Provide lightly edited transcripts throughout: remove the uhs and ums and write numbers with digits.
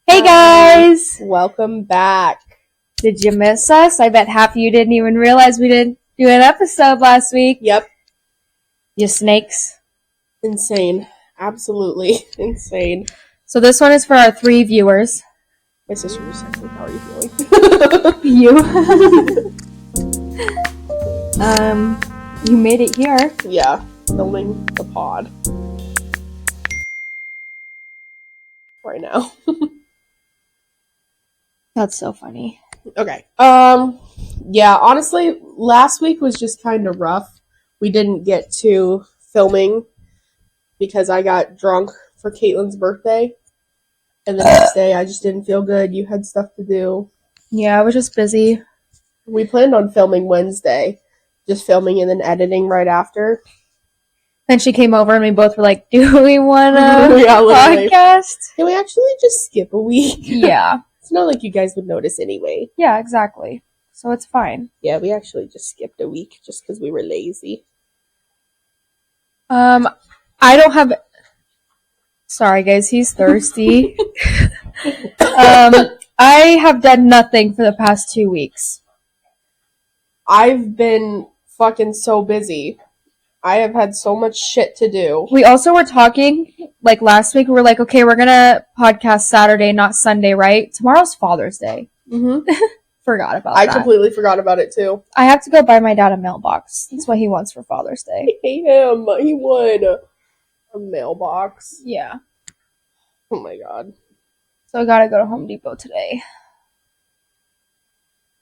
Hey guys! Welcome back. Did you miss us? I bet half of you didn't even realize we didn't do an episode last week. Yep. You snakes. Insane. Absolutely insane. So this one is for our 3 viewers. My sister just texted me, how are you feeling? You made it here. Yeah. Filming the pod. Right now. That's so funny. Okay. Yeah, honestly, last week was just kind of rough. We didn't get to filming because I got drunk for Caitlin's birthday. And the next day I just didn't feel good. You had stuff to do. Yeah, I was just busy. We planned on filming Wednesday. Just filming and then editing right after. Then she came over and we both were like, do we want a podcast? Can we actually just skip a week? Yeah. It's not like you guys would notice anyway. Yeah, exactly. So it's fine. Yeah, we actually just skipped a week just because we were lazy. I don't have... Sorry guys, he's thirsty. I have done nothing for the past 2 weeks. I've been fucking so busy. I have had so much shit to do. We also were talking, like last week, we were like, okay, we're gonna podcast Saturday, not Sunday, right? Tomorrow's Father's Day. Mm-hmm. Forgot about that. I completely forgot about it too. I have to go buy my dad a mailbox. That's what he wants for Father's Day. I hate him. He would. A mailbox. Yeah. Oh my god. So I gotta go to Home Depot today.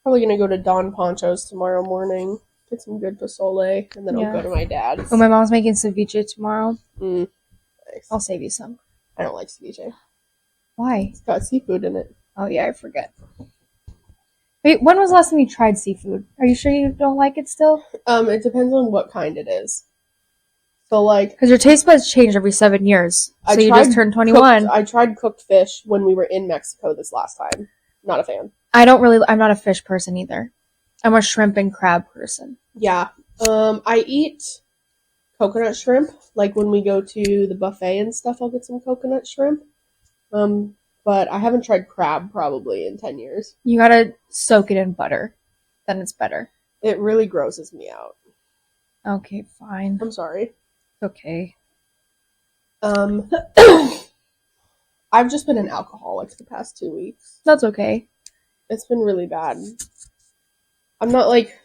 Probably gonna go to Don Poncho's tomorrow morning. Get some good pozole, and then I'll go to my dad's. Oh, my mom's making ceviche tomorrow. Nice. I'll save you some. I don't like ceviche. Why? It's got seafood in it. Oh yeah, I forget. Wait, when was the last time you tried seafood? Are you sure you don't like it still? It depends on what kind it is. So, like... Because your taste buds change every 7 years. So you just turned 21. I tried cooked fish when we were in Mexico this last time. Not a fan. I'm not a fish person either. I'm a shrimp and crab person. Yeah. I eat coconut shrimp. Like, when we go to the buffet and stuff, I'll get some coconut shrimp. But I haven't tried crab probably in 10 years. You gotta soak it in butter. Then it's better. It really grosses me out. Okay, fine. I'm sorry. Okay. I've just been an alcoholic the past 2 weeks. That's okay. It's been really bad. I'm not, like,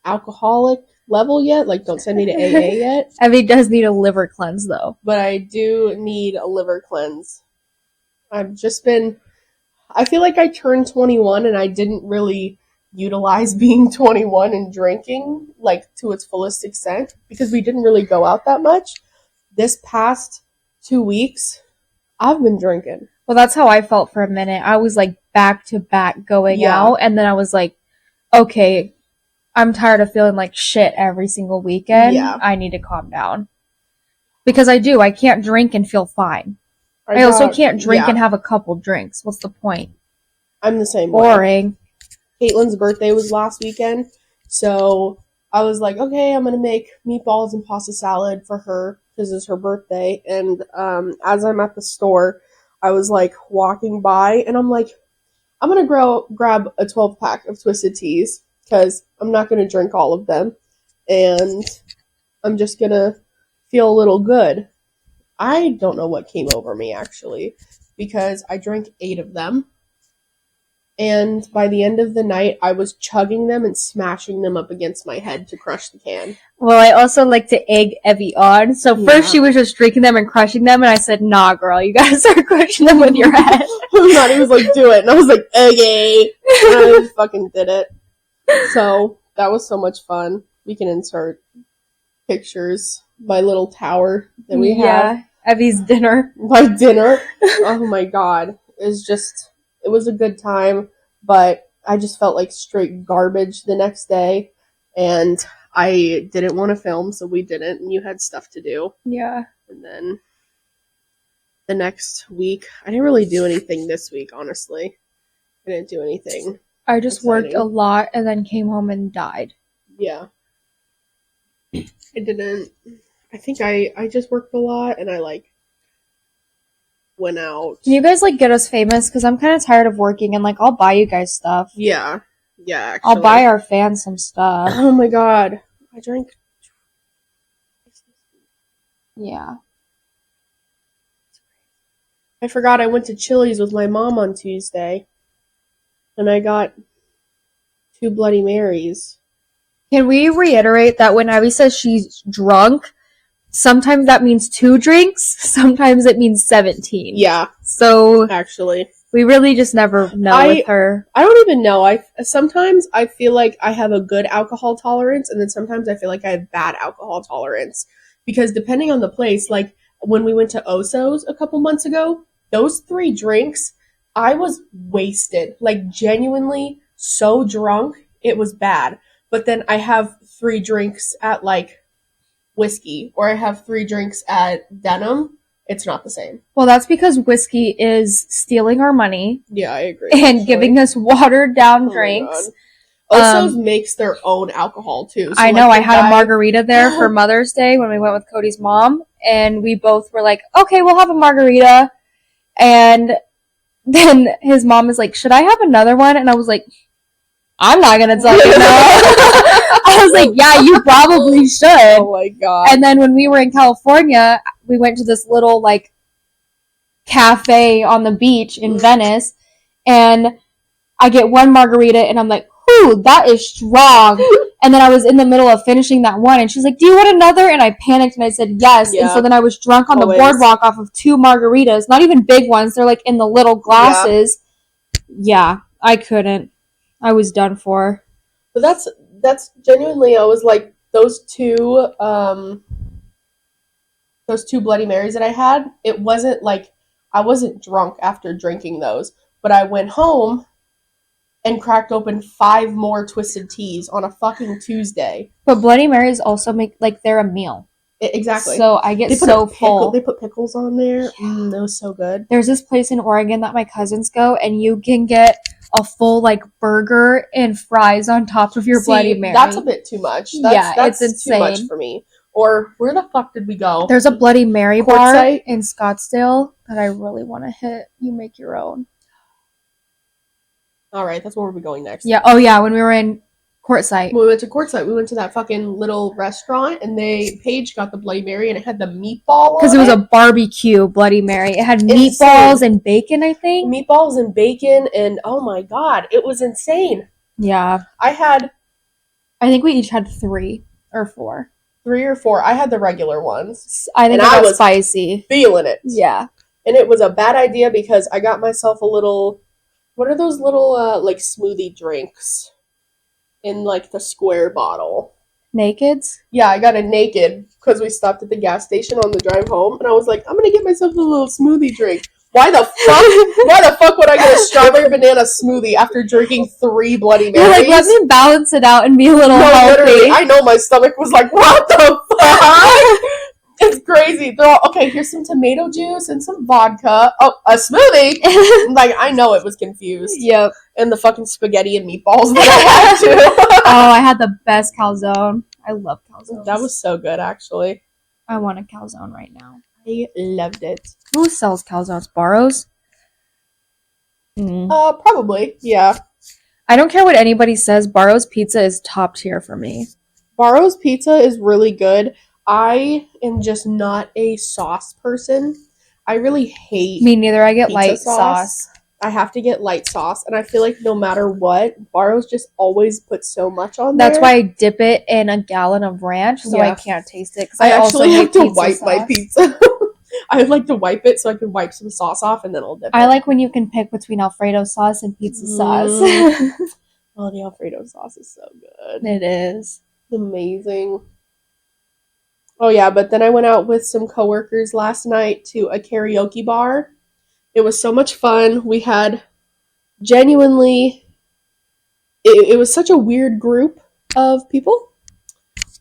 alcoholic level yet. Like, don't send me to AA yet. Evie does need a liver cleanse, though. But I do need a liver cleanse. I've just been... I feel like I turned 21 and I didn't really utilize being 21 and drinking, like, to its fullest extent. Because we didn't really go out that much. This past 2 weeks, I've been drinking. Well, that's how I felt for a minute. I was, like, back to back going out. And then I was like, okay, I'm tired of feeling like shit every single weekend. Yeah. I need to calm down. Because I do. I can't drink and feel fine. I also can't drink and have a couple drinks. What's the point? I'm the same Boring. way. Caitlin's birthday was last weekend. So I was like, okay, I'm going to make meatballs and pasta salad for her because it's her birthday. And as I'm at the store, I was like walking by and I'm like, I'm going to grab a 12-pack of Twisted Teas because I'm not going to drink all of them. And I'm just going to feel a little good. I don't know what came over me, actually, because I drank 8 of them. And by the end of the night, I was chugging them and smashing them up against my head to crush the can. Well, I also like to egg Evie on. So first she was just drinking them and crushing them, and I said, nah, girl, you gotta start crushing them with your head. He was like, do it. And I was like, okay. And I just fucking did it. So that was so much fun. We can insert pictures. My little tower that we have. Yeah, Evie's dinner. My dinner. Oh my god. It was a good time, but I just felt like straight garbage the next day, and I didn't want to film, so we didn't, and you had stuff to do. Yeah. And then the next week, I didn't really do anything this week, honestly. I didn't do anything. I just worked a lot and then came home and died. Yeah. I didn't. I think I just worked a lot, and I, like, went out. Can you guys, like, get us famous? Because I'm kind of tired of working, and, like, I'll buy you guys stuff. Yeah, actually. I'll buy our fans some stuff. Oh my god. I drank. Yeah. I forgot I went to Chili's with my mom on Tuesday. And I got 2 Bloody Marys. Can we reiterate that when Abby says she's drunk, sometimes that means 2 drinks, sometimes it means 17. Yeah. So, actually, we really just never know with her. I don't even know. Sometimes I feel like I have a good alcohol tolerance, and then sometimes I feel like I have bad alcohol tolerance. Because depending on the place, like when we went to Oso's a couple months ago, those 3 drinks, I was wasted. Like, genuinely so drunk, it was bad. But then I have 3 drinks at, like, whiskey, or I have 3 drinks at Denim. It's not the same. Well, that's because whiskey is stealing our money. Yeah, I agree. And giving us watered down drinks. Oso's makes their own alcohol, too. So I know. I had a margarita there for Mother's Day when we went with Cody's mom. And we both were like, okay, we'll have a margarita. And then his mom is like, should I have another one? And I was like, I'm not going to tell you no. I was like, yeah, you probably should. Oh my god. And then when we were in California, we went to this little, like, cafe on the beach in Venice. And I get one margarita and I'm like, ooh, that is strong. And then I was in the middle of finishing that one and she's like, do you want another? And I panicked and I said yes. Yeah. And so then I was drunk on the boardwalk off of 2 margaritas. Not even big ones. They're like in the little glasses. Yeah, I couldn't. I was done for. But that's genuinely, I was like, those two Bloody Marys that I had, it wasn't like, I wasn't drunk after drinking those. But I went home and cracked open 5 more Twisted Teas on a fucking Tuesday. But Bloody Marys also make, like, they're a meal. Exactly. So I get so full. They put pickles on there. Yeah. That was so good. There's this place in Oregon that my cousins go, and you can get a full, like, burger and fries on top of your Bloody Mary. That's a bit too much. That's it's insane. Too much for me. Or where the fuck did we go? There's a Bloody Mary bar in Scottsdale that I really want to hit. You make your own. All right, that's where we're going next. Yeah. Oh, yeah. When we were in Quartzsite. When we went to Quartzsite, we went to that fucking little restaurant, and Paige got the Bloody Mary, and it had the meatball. Because it was a barbecue Bloody Mary. It had meatballs and bacon, I think. Meatballs and bacon, and oh my god, it was insane. Yeah. I think we each had 3 or 4. 3 or 4. I had the regular ones. I think I was spicy. Feeling it. Yeah. And it was a bad idea because I got myself a little. What are those little like smoothie drinks? In, like, the square bottle. Nakeds? Yeah, I got a Naked because we stopped at the gas station on the drive home, and I was like, I'm gonna get myself a little smoothie drink. Why the fuck would I get a strawberry banana smoothie after drinking 3 Bloody Marys? You're like, let me balance it out and be a little healthy. Literally, I know my stomach was like, what the fuck? It's crazy. They're all, okay, here's some tomato juice and some vodka. Oh, a smoothie? Like, I know it was confused. Yep. And the fucking spaghetti and meatballs that I had, too. Oh, I had the best calzone. I love calzones. That was so good, actually. I want a calzone right now. I loved it. Who sells calzones? Barrows? Probably, yeah. I don't care what anybody says. Barrows Pizza is top tier for me. Barrows Pizza is really good. I am just not a sauce person. I really hate Me neither. I get light sauce. I have to get light sauce, and I feel like no matter what, Barrows just always puts so much on there. That's why I dip it in a gallon of ranch, so I can't taste it. I actually have to wipe my pizza. I like to wipe it so I can wipe some sauce off, and then I'll dip it. I like when you can pick between Alfredo sauce and pizza sauce. Oh, the Alfredo sauce is so good. It is. It's amazing. Oh, yeah, but then I went out with some coworkers last night to a karaoke bar. It was so much fun. We had genuinely... It was such a weird group of people.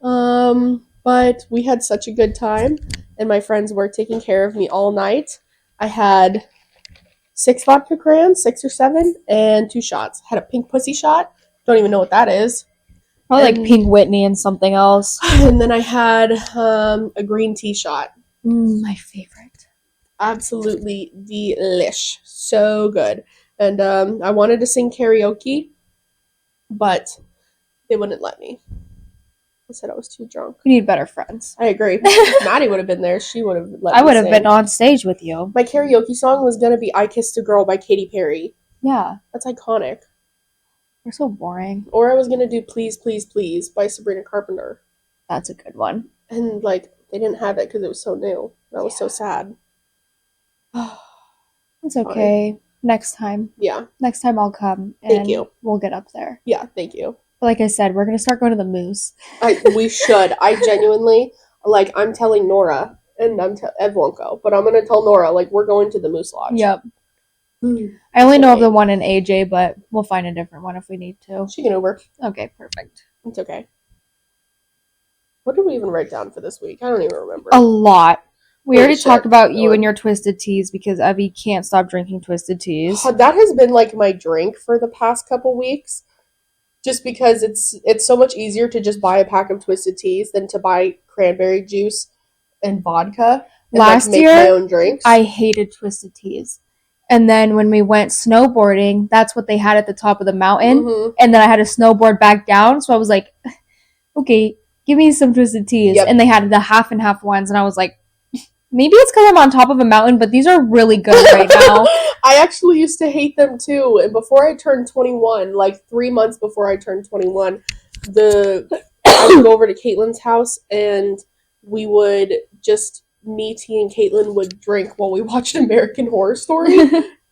But we had such a good time, and my friends were taking care of me all night. I had 6 vodka crayons, 6 or 7, and 2 shots. Had a pink pussy shot. Don't even know what that is. Probably like Pink Whitney and something else. And then I had a green tea shot. My favorite. absolutely delish. So good. And I wanted to sing karaoke, but they wouldn't let me. I said I was too drunk. You need better friends. I agree. If Maddie would have been there, she would have let me I would have sing. been on stage with you. My karaoke song was going to be I Kissed a Girl by Katy Perry. Yeah. That's iconic. You're so boring. Or I was going to do Please, Please, Please by Sabrina Carpenter. That's a good one. And, like, they didn't have it because it was so new. That was so sad. It's okay. Fine. Next time. Yeah. Next time I'll come. And thank you. We'll get up there. Yeah, thank you. But like I said, we're going to start going to the Moose. We should. I genuinely, like, I'm telling Nora, and Ev won't go, but I'm going to tell Nora, like, we're going to the Moose Lodge. Yep. I only know of the one in AJ, but we'll find a different one if we need to. She can Uber. Okay, perfect. It's okay. What did we even write down for this week? I don't even remember. A lot. We already talked about you and your Twisted Teas because Evie can't stop drinking Twisted Teas. That has been, like, my drink for the past couple weeks. Just because it's so much easier to just buy a pack of Twisted Teas than to buy cranberry juice and vodka and Last year, make my own drinks. I hated Twisted Teas. And then when we went snowboarding, that's what they had at the top of the mountain. Mm-hmm. And then I had to snowboard back down. So I was like, okay, give me some Twisted Teas. Yep. And they had the half and half ones. And I was like, maybe it's because I'm on top of a mountain, but these are really good right now. I actually used to hate them too. And before I turned 21, like 3 months before I turned 21, I would go over to Caitlin's house and we would just, me, T, and Caitlin would drink while we watched American Horror Story.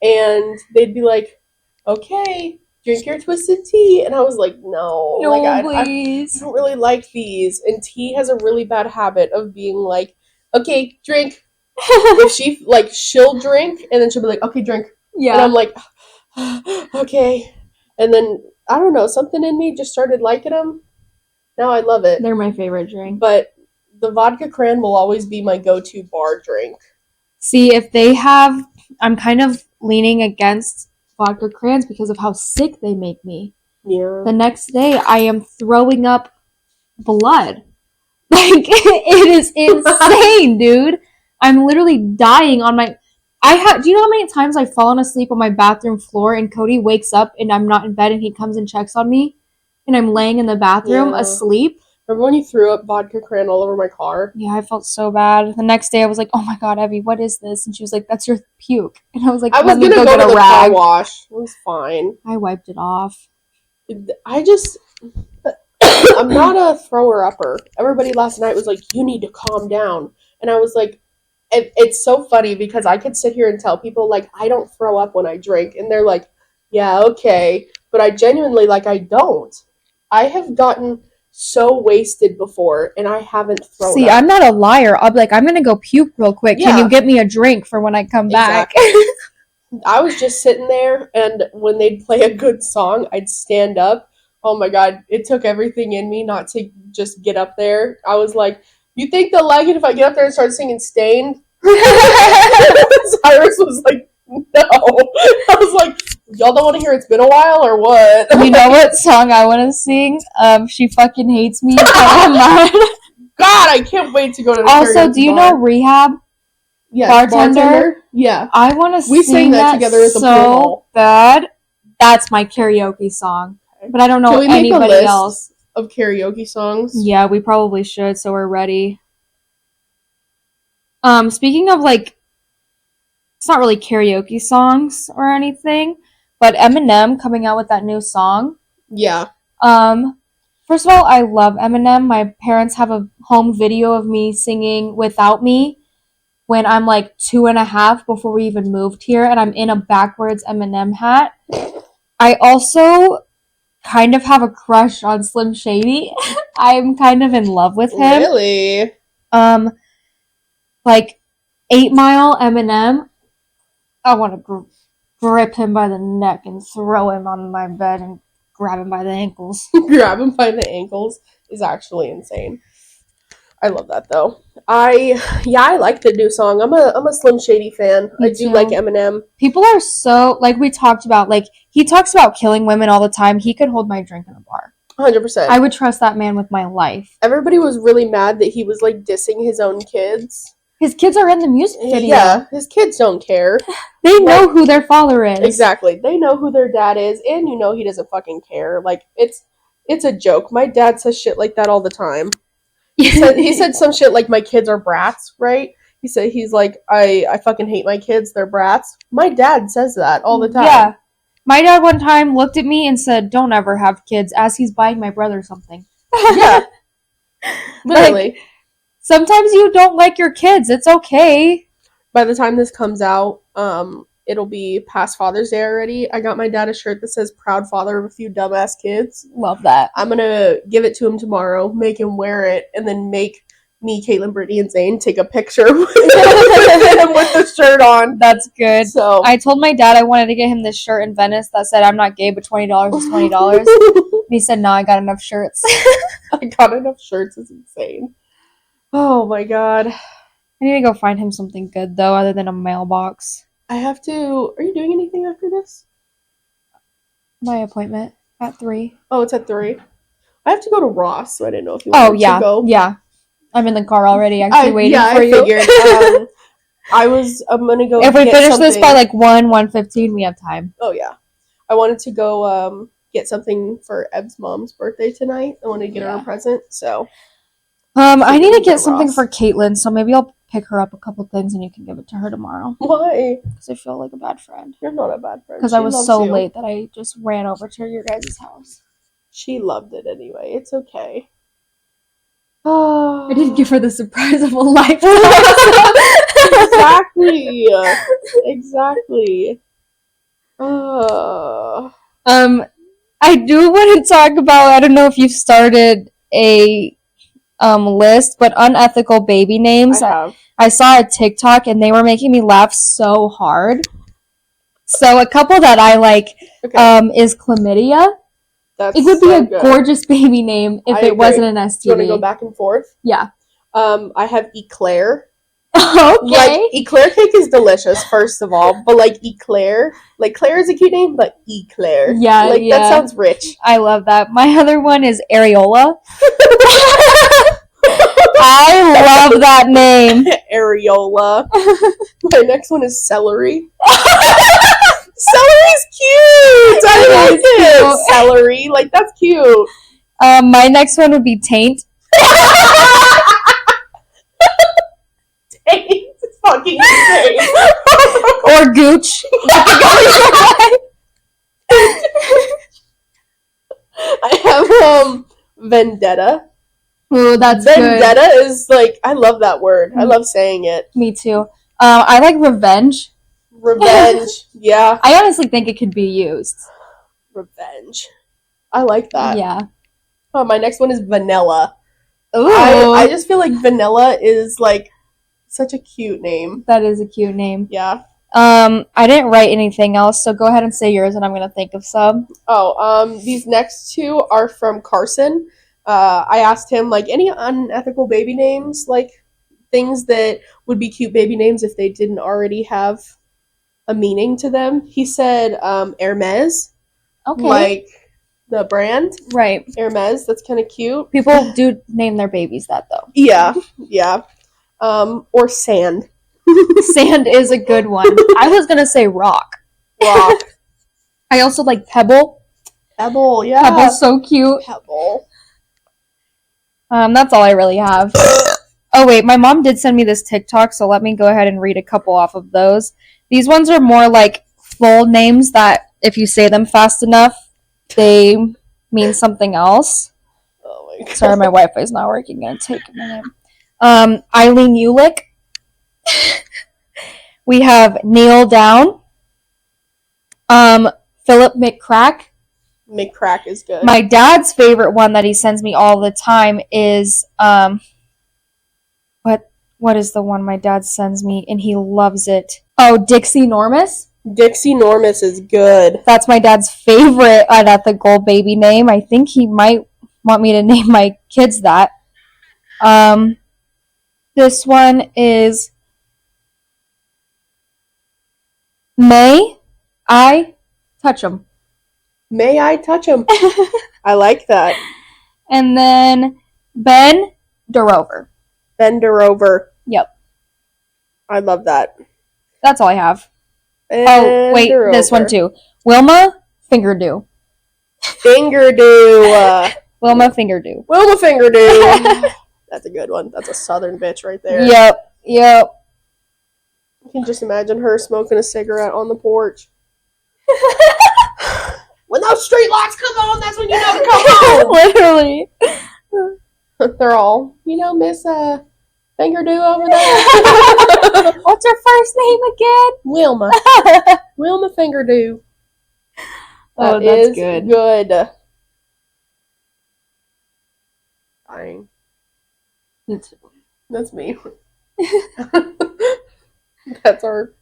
And they'd be like, okay, drink your Twisted Tea. And I was like, no, like, please. I don't really like these. And T has a really bad habit of being like, okay, drink. If she'll drink, and then she'll be like, okay, drink. Yeah. And I'm like, okay. And then, I don't know, something in me just started liking them. Now I love it. They're my favorite drink. But the vodka cran will always be my go-to bar drink. See, if they have, I'm kind of leaning against vodka crans because of how sick they make me. Yeah. The next day, I am throwing up blood. Like, it is insane, dude. I'm literally dying on my... do you know how many times I've fallen asleep on my bathroom floor and Cody wakes up and I'm not in bed and he comes and checks on me and I'm laying in the bathroom asleep? Remember when you threw up vodka cran all over my car? Yeah, I felt so bad. The next day I was like, oh my god, Evie, what is this? And she was like, that's your puke. And I was like, I was going to go to the car wash. It was fine. I wiped it off. I'm not a thrower-upper. Everybody last night was like, you need to calm down. And I was like, it's so funny because I could sit here and tell people, like, I don't throw up when I drink. And they're like, yeah, okay. But I genuinely, like, I don't. I have gotten so wasted before, and I haven't thrown up. See, I'm not a liar. I'll be like, I'm going to go puke real quick. Yeah. Can you get me a drink for when I come back? I was just sitting there, and when they'd play a good song, I'd stand up. Oh my god, it took everything in me not to just get up there. I was like, you think they'll like it if I get up there and start singing Stained? Cyrus was like, no. I was like, y'all don't want to hear It's Been a While or what? You know what song I want to sing? She Fucking Hates Me. God, I can't wait to go to the Also, do you know Rehab? Yes, bartender? Yeah. I want to sing We sang that together at the so bad. That's my karaoke song. But I don't know anybody else. Of karaoke songs? Yeah, we probably should, so we're ready. Speaking of, like, it's not really karaoke songs or anything, but Eminem coming out with that new song. Yeah. First of all, I love Eminem. My parents have a home video of me singing Without Me when I'm, like, 2.5 before we even moved here, and I'm in a backwards Eminem hat. I also kind of have a crush on Slim Shady. I'm kind of in love with him. Really? Like 8 Mile Eminem. I want to grip him by the neck and throw him on my bed and grab him by the ankles. Grab him by the ankles is actually insane. I love that though. I like the new song. I'm a Slim Shady fan. I do like Eminem. People are so, like we talked about, like he talks about killing women all the time. He could hold my drink in a bar. 100%. I would trust that man with my life. Everybody was really mad that he was like dissing his own kids. His kids are in the music video. Yeah, his kids don't care. They know who their father is. Exactly. They know who their dad is, and you know he doesn't fucking care. Like, it's a joke. My dad says shit like that all the time. He said some shit like, my kids are brats, right? He's like, I fucking hate my kids, they're brats. My dad says that all the time. Yeah. My dad one time looked at me and said, don't ever have kids, as he's buying my brother something. Yeah. Literally. Like, sometimes you don't like your kids. It's okay. By the time this comes out, it'll be past Father's Day already. I got my dad a shirt that says proud father of a few dumbass kids. Love that. I'm gonna give it to him tomorrow, make him wear it, and then make me, Caitlin, Brittany, and Zane take a picture with him with the shirt on. That's good. So I told my dad I wanted to get him this shirt in Venice that said, I'm not gay, but $20 is $20. And he said, no, I got enough shirts. I got enough shirts. It's insane. Oh my god. I need to go find him something good, though, other than a mailbox. I have to... Are you doing anything after this? My appointment at 3. Oh, it's at 3. I have to go to Ross, so I didn't know if you wanted to go. Yeah. I'm in the car already, actually waiting for you. Yeah, I figured. I'm gonna go. If we finish this by like 1:15, we have time. Oh yeah. I wanted to go get something for Ev's mom's birthday tonight. I wanted to get her a present, so. I need to get something for Caitlin, so maybe I'll pick her up a couple things and you can give it to her tomorrow. Why? Because I feel like a bad friend. You're not a bad friend. Because I was so late that I just ran over to your guys' house. She loved it anyway. It's okay. I didn't give her the surprise of a lifetime. Exactly. Exactly. I do want to talk about, I don't know if you've started a list, but unethical baby names. I saw a TikTok and they were making me laugh so hard. So a couple that I like is chlamydia. It would be a gorgeous baby name if it wasn't an STD. You want to go back and forth? Yeah. I have eclair. Okay. Like, eclair cake is delicious, first of all. But, like, eclair. Like, Claire is a cute name, but eclair. Yeah, like, that sounds rich. I love that. My other one is areola. I love that name. Areola. My next one is celery. Celery's cute! I like it! Celery. Like, that's cute. My next one would be taint. Taint. It's fucking insane. Or gooch. I have, vendetta. Ooh, that's Vendetta good. is, like, I love that word. I love saying it. Me too. I like revenge. Revenge. Yeah. I honestly think it could be used. Revenge. I like that. Yeah. Oh, my next one is vanilla. Ooh. I just feel like vanilla is, like, such a cute name. That is a cute name. Yeah. I didn't write anything else, so go ahead and say yours and I'm gonna think of some. These next two are from Carson. I asked him, like, any unethical baby names, like, things that would be cute baby names if they didn't already have a meaning to them. He said, Hermes. Okay. Like, the brand. Right. Hermes, that's kind of cute. People do name their babies that, though. Yeah, yeah. Or sand. Sand is a good one. I was gonna say rock. Rock. I also like pebble. Pebble, yeah. Pebble's so cute. Pebble. That's all I really have. Oh wait, my mom did send me this TikTok, so let me go ahead and read a couple off of those. These ones are more like full names that if you say them fast enough, they mean something else. Oh my god. Sorry, my Wi-Fi's not working. Gonna take a minute. Eileen Ulick. We have Neil Down. Philip McCrack. McCrack is good. My dad's favorite one that he sends me all the time is what is the one my dad sends me and he loves it? Oh, Dixie Normus. Dixie Normus is good. That's my dad's favorite unethical baby name. I think he might want me to name my kids that. This one is May I touch 'em. May I touch him? I like that. And then Ben Durover. Bend her over. Yep. I love that. That's all I have. And oh, wait, this one too. Wilma Fingerdew. Fingerdew. Wilma Fingerdew. Wilma Fingerdew. That's a good one. That's a southern bitch right there. Yep. You can just imagine her smoking a cigarette on the porch. When those street lights come on, that's when you know to come home. Literally. They're all, Miss Fingerdew over there. What's her first name again? Wilma. Wilma Fingerdew. That is good. Dying. That's me. That's our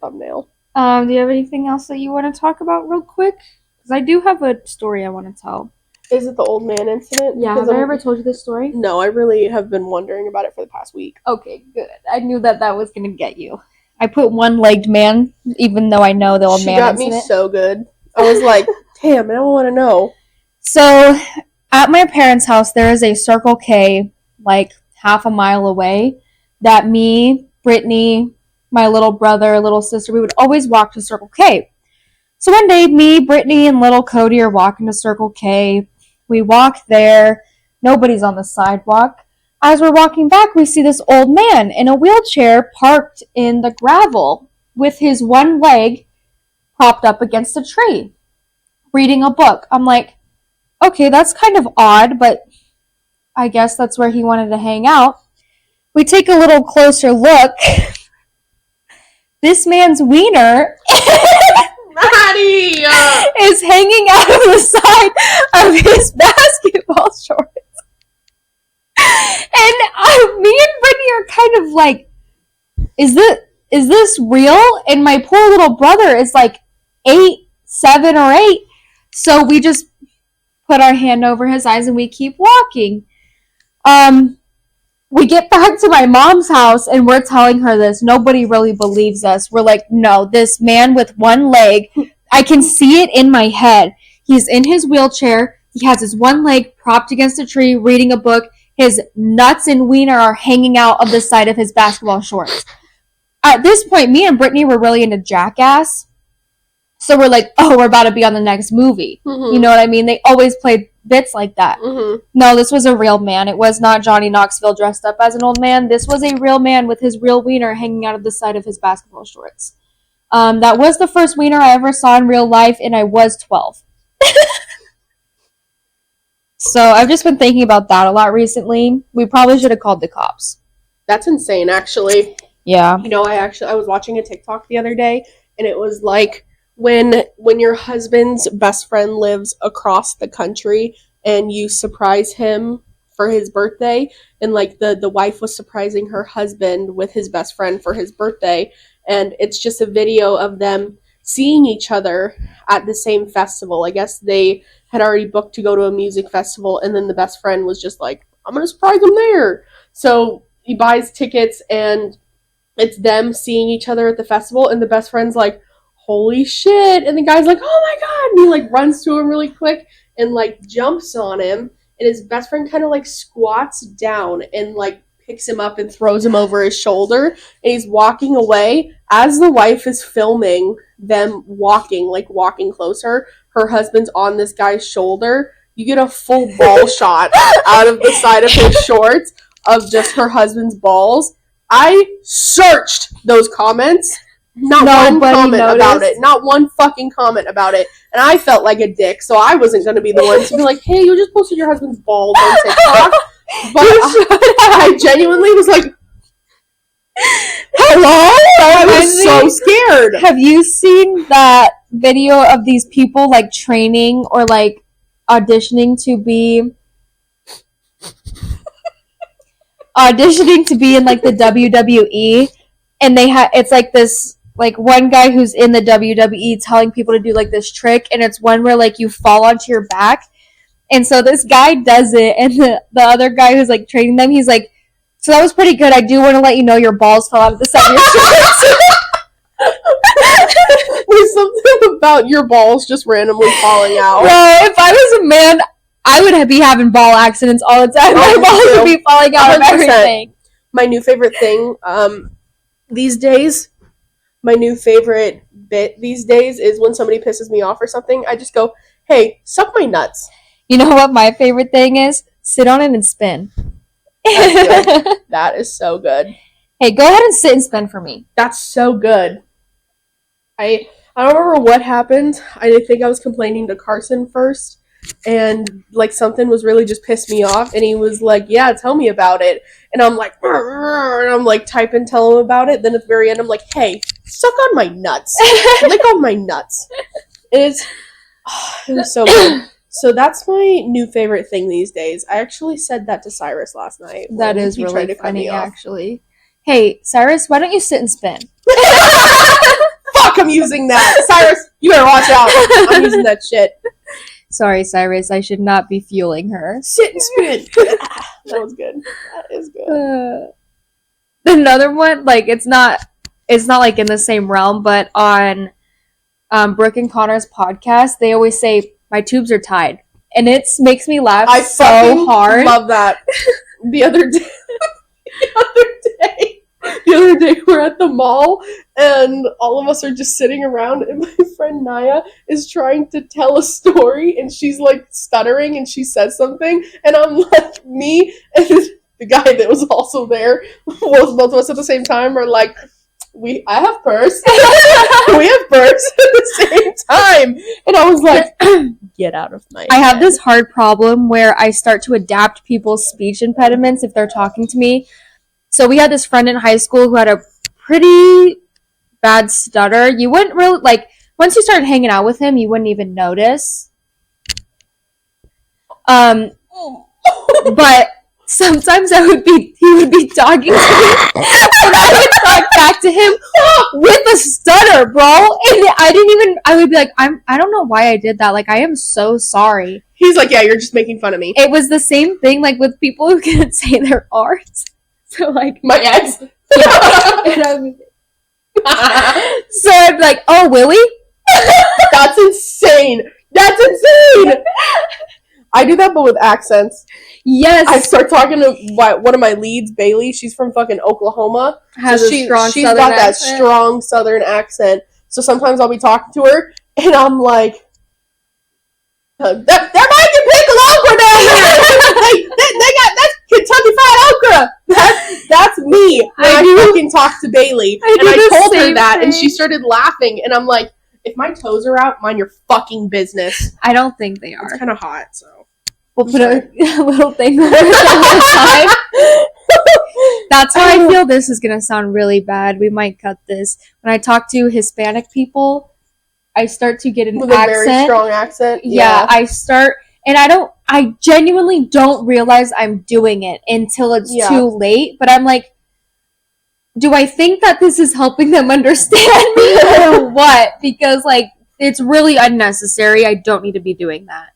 thumbnail. Do you have anything else that you want to talk about real quick? Because I do have a story I want to tell. Is it the old man incident? Yeah, have I ever told you this story? No, I really have been wondering about it for the past week. Okay, good. I knew that was going to get you. I put one-legged man, even though I know the old man incident. She got me so good. I was like, damn, I don't want to know. So, at my parents' house, there is a Circle K, like, half a mile away, that me, Brittany, my little brother, little sister, we would always walk to Circle K. So one day, me, Brittany, and little Cody are walking to Circle K. We walk there. Nobody's on the sidewalk. As we're walking back, we see this old man in a wheelchair parked in the gravel with his one leg propped up against a tree, reading a book. I'm like, okay, that's kind of odd, but I guess that's where he wanted to hang out. We take a little closer look. This man's wiener Maddie! is hanging out of the side of his basketball shorts. And me and Brittany are kind of like, is this real? And my poor little brother is like 7 or 8. So we just put our hand over his eyes and we keep walking. We get back to my mom's house and we're telling her this. Nobody really believes us. We're like, no, this man with one leg, I can see it in my head. He's in his wheelchair. He has his one leg propped against a tree reading a book. His nuts and wiener are hanging out of the side of his basketball shorts. At this point, me and Brittany were really into Jackass. So we're like, oh, we're about to be on the next movie. Mm-hmm. You know what I mean? They always played bits like that. Mm-hmm. No, this was a real man. It was not Johnny Knoxville dressed up as an old man. This was a real man with his real wiener hanging out of the side of his basketball shorts. That was the first wiener I ever saw in real life, and I was 12. So I've just been thinking about that a lot recently. We probably should have called the cops. That's insane, actually. Yeah. I was watching a TikTok the other day, and it was like, when your husband's best friend lives across the country and you surprise him for his birthday, and like the wife was surprising her husband with his best friend for his birthday, and it's just a video of them seeing each other at the same festival. I guess they had already booked to go to a music festival, and then the best friend was just like, I'm gonna surprise him there. So he buys tickets, and it's them seeing each other at the festival, and the best friend's like, holy shit, and the guy's like, oh my god, and he like runs to him really quick and like jumps on him, and his best friend kind of like squats down and like picks him up and throws him over his shoulder, and he's walking away. As the wife is filming them walking closer, her husband's on this guy's shoulder. You get a full ball shot out of the side of his shorts of just her husband's balls. I searched those comments. Not one comment about it. Not one fucking comment about it. And I felt like a dick, so I wasn't going to be the one to be like, hey, you just posted your husband's balls on TikTok. But I genuinely was like, hello? I was so scared. Have you seen that video of these people like training or like auditioning to be in like the WWE? And it's like this, like one guy who's in the WWE telling people to do like this trick, and it's one where like you fall onto your back. And so this guy does it, and the other guy who's like training them, he's like, so that was pretty good. I do want to let you know your balls fell out of the side of your shorts. There's something about your balls just randomly falling out. Well, if I was a man, I would be having ball accidents all the time. My balls would be falling out 100%. Of everything. My new favorite thing, these days, my new favorite bit these days is when somebody pisses me off or something, I just go, hey, suck my nuts. You know what my favorite thing is? Sit on it and spin. That's good. That is so good. Hey, go ahead and sit and spin for me. That's so good. I don't remember what happened. I think I was complaining to Carson first, and like something was really just pissed me off, and he was like, yeah, tell me about it. And I'm like, and I'm like typing, tell him about it. Then at the very end, I'm like, hey, suck on my nuts. Lick on my nuts. It was so good. So that's my new favorite thing these days. I actually said that to Cyrus last night. That is really funny, actually. Hey, Cyrus, why don't you sit and spin? Fuck, I'm using that. Cyrus, you better watch out. I'm using that shit. Sorry, Cyrus, I should not be fueling her. Sit and spin. That was good. That is good. Another one, like, it's not like in the same realm, but on Brooke and Connor's podcast, they always say, my tubes are tied. And it makes me laugh so hard. I love that. The other day we're at the mall and all of us are just sitting around and my friend Naya is trying to tell a story and she's like stuttering and she says something and I'm like, me and the guy that was also there, both of us at the same time are like, I have purse. We have purse at the same time. And I was like, get out of my head. I have this hard problem where I start to adapt people's speech impediments if they're talking to me. So we had this friend in high school who had a pretty bad stutter. You wouldn't really, like, once you started hanging out with him, you wouldn't even notice. But sometimes he would be talking to me, and I would talk back to him with a stutter, bro. And I would be like, I don't know why I did that. Like, I am so sorry. He's like, yeah, you're just making fun of me. It was the same thing, like, with people who can't say their R's. So, like, my ex. Yeah. So I'd be like, oh, Willie? That's insane. That's insane. I do that, but with accents. Yes. I start talking to one of my leads, Bailey. She's from fucking Oklahoma. She's got that strong Southern accent. So sometimes I'll be talking to her, and I'm like, they're making pickled okra down there. they got that's Kentucky Fried Okra. That's me. I fucking talked to Bailey, and I told her that, and she started laughing, and I'm like, if my toes are out, mind your fucking business. I don't think they are. It's kind of hot, so. We'll put a little thing over the side. That's why I feel this is going to sound really bad. We might cut this. When I talk to Hispanic people, I start to get an accent. With a very strong accent? Yeah, I start, and I genuinely don't realize I'm doing it until it's too late, but I'm like, do I think that this is helping them understand me or what? Because, like, it's really unnecessary. I don't need to be doing that.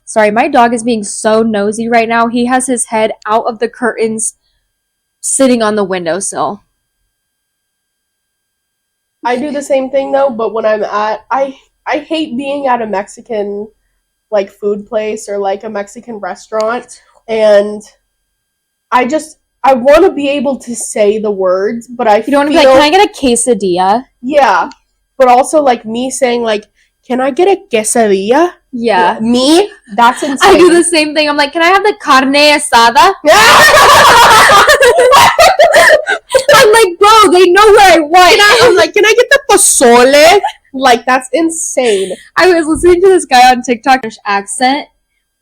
Sorry, my dog is being so nosy right now. He has his head out of the curtains, sitting on the windowsill. I do the same thing, though, but when I'm I hate being at a Mexican, like, food place or, like, a Mexican restaurant, and I want to be able to say the words, but You don't want to be like, can I get a quesadilla? Yeah, but also, like, me saying, like, can I get a quesadilla? Yeah. Me? That's insane. I do the same thing. I'm like, can I have the carne asada? I'm like, bro, they know what I want. I'm like, can I get the pozole? Like, that's insane. I was listening to this guy on TikTok, accent,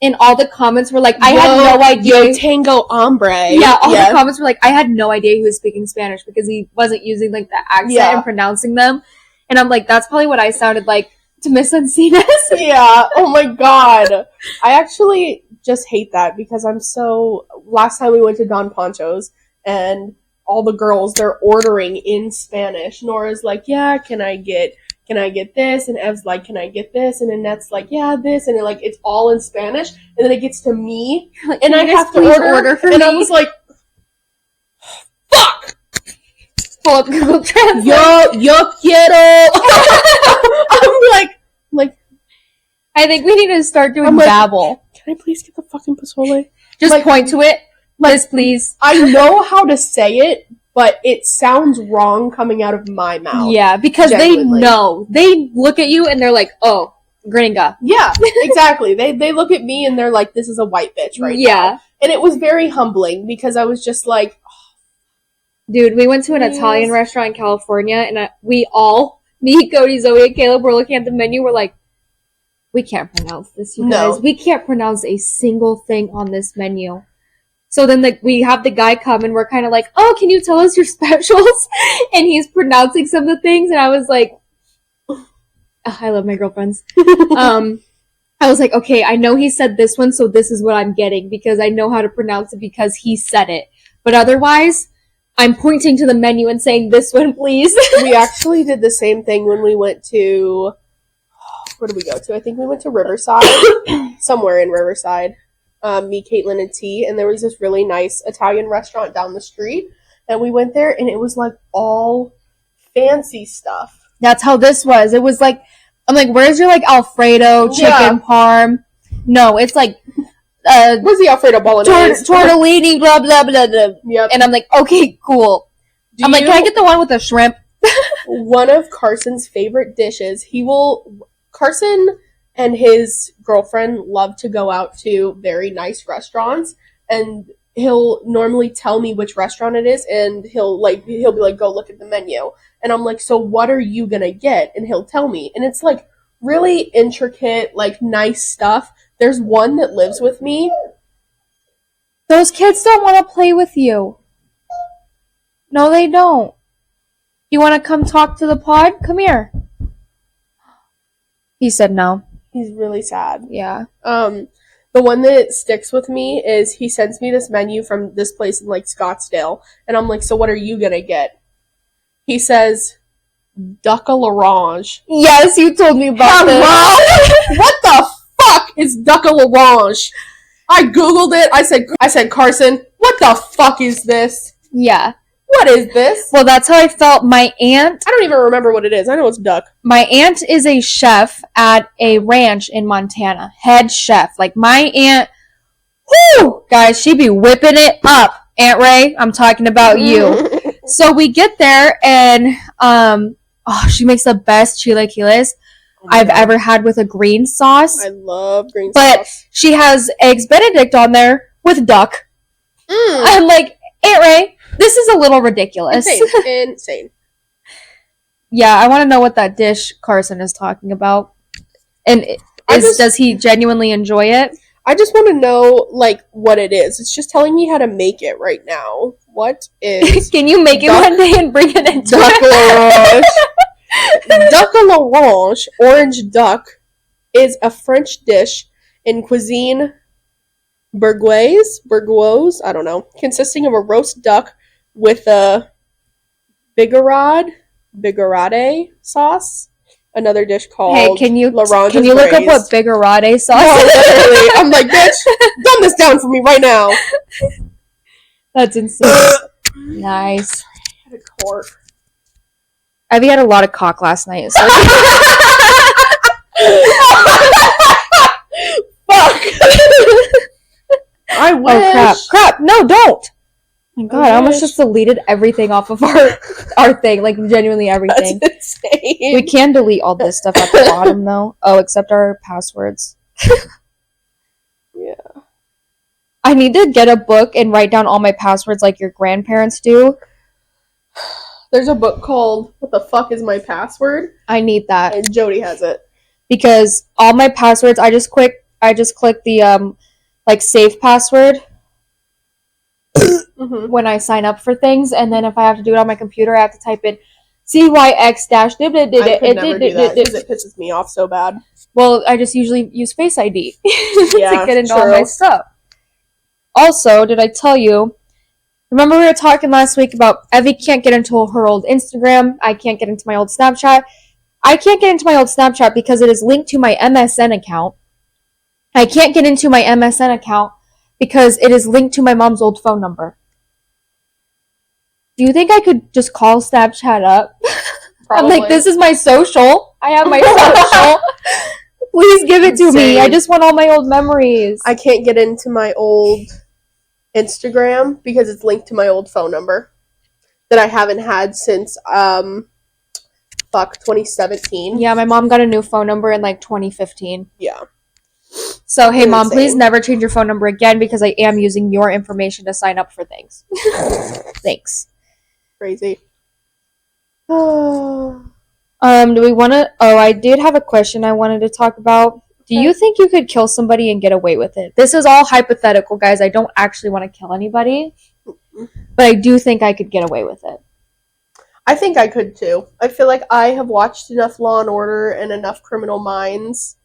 and all the comments were like, I had no idea. Yo tango hombre. Yeah, all the comments were like, I had no idea he was speaking Spanish because he wasn't using, like, the accent and pronouncing them. And I'm like, that's probably what I sounded like to Miss Encinas. Yeah, oh my god. I actually just hate that because last time we went to Don Poncho's and all the girls, they're ordering in Spanish. Nora's like, yeah, can I get this? And Ev's like, can I get this? And Annette's like, yeah, this. And like, it's all in Spanish. And then it gets to me, and I have to order for me. I was like, fuck! Pull up Google Translate. Yo quiero. I'm like, I think we need to start doing Babbel. Can I please get the fucking pozole? Just point to it. Yes, please. I know how to say it, but it sounds wrong coming out of my mouth. Yeah, because genuinely. They know. They look at you and they're like, oh, gringa. Yeah, exactly. They look at me and they're like, this is a white bitch right now. And it was very humbling because I was just like... Dude, we went to an Italian restaurant in California and we all, me, Cody, Zoe, and Caleb, were looking at the menu. We're like, we can't pronounce this, you guys. We can't pronounce a single thing on this menu. So then we have the guy come and we're kind of like, oh, can you tell us your specials? And he's pronouncing some of the things and I was like, oh, I love my girlfriends. I was like, okay, I know he said this one, so this is what I'm getting because I know how to pronounce it because he said it. But otherwise... I'm pointing to the menu and saying, this one, please. We actually did the same thing when we went to... Where did we go to? I think we went to Riverside. Somewhere in Riverside. Me, Caitlin, and T. And there was this really nice Italian restaurant down the street. And we went there, and it was, like, all fancy stuff. That's how this was. It was, like... I'm like, where's your, like, Alfredo, chicken parm? No, it's, like... what's the Alfredo bolognese? Tortellini, blah, blah, blah, blah. Yep. And I'm like, okay, cool. I'm like, can I get the one with the shrimp? One of Carson's favorite dishes, Carson and his girlfriend love to go out to very nice restaurants, and he'll normally tell me which restaurant it is, and he'll be like, go look at the menu. And I'm like, so what are you gonna get? And he'll tell me. And it's, like, really intricate, like, nice stuff. There's one that lives with me. Those kids don't want to play with you. No, they don't. You want to come talk to the pod? Come here. He said no. He's really sad. Yeah. The one that sticks with me is he sends me this menu from this place in, like, Scottsdale. And I'm like, so what are you going to get? He says, duck à l'orange. Yes, you told me about this. What the fuck is duck à l'orange? I googled it. I said, Carson, what the fuck is this? Yeah. What is this? Well, that's how I felt. My aunt... I don't even remember what it is. I know it's duck. My aunt is a chef at a ranch in Montana. Head chef. Like, my aunt... Whoo! Guys, she be whipping it up. Aunt Ray, I'm talking about you. So we get there, and she makes the best chilaquiles I've ever had with a green sauce. I love green sauce. But she has Eggs Benedict on there with duck. I'm like, Aunt Ray, this is a little ridiculous. Insane. Yeah, I want to know what that dish Carson is talking about. And does he genuinely enjoy it? I just want to know, like, what it is. It's just telling me how to make it right now. What is... Can you make it one day and bring it into duck l'orange? Duck à l'orange, orange duck, is a French dish in cuisine bourgeoise, I don't know, consisting of a roast duck with a bigarade sauce. Another dish called can you look up what bigarade sauce is? No, literally. I'm like, bitch, dumb this down for me right now. That's insane. Nice. I had a cork. Evie had a lot of cock last night. So. Fuck. I wish. Oh, crap. No, don't. Oh my God, I almost just deleted everything off of our thing. Like, genuinely everything. That's insane. We can delete all this stuff at the bottom, though. Oh, except our passwords. Yeah. I need to get a book and write down all my passwords like your grandparents do. There's a book called What the Fuck Is My Password? I need that. And Jody has it. Because all my passwords, I just click the, save password. Mm-hmm. When I sign up for things, and then if I have to do it on my computer, I have to type in CYX dash. I could never do that because it pisses me off so bad. Well, I just usually use Face ID to get into true. all my stuff. Also, did I tell you? Remember we were talking last week about Evie can't get into her old Instagram. I can't get into my old Snapchat. I can't get into my old Snapchat because it is linked to my MSN account. I can't get into my MSN account because it is linked to my mom's old phone number. Do you think I could just call Snapchat up? Probably. I'm like, this is my social. I have my social. Please give it to me. I just want all my old memories. I can't get into my old Instagram because it's linked to my old phone number. that I haven't had since 2017. Yeah, my mom got a new phone number in like 2015. Yeah. So, hey, Mom, please never change your phone number again because I am using your information to sign up for things. Thanks. Crazy. Do we want to... Oh, I did have a question I wanted to talk about. Do you think you could kill somebody and get away with it? This is all hypothetical, guys. I don't actually want to kill anybody. But I do think I could get away with it. I think I could, too. I feel like I have watched enough Law and Order and enough Criminal Minds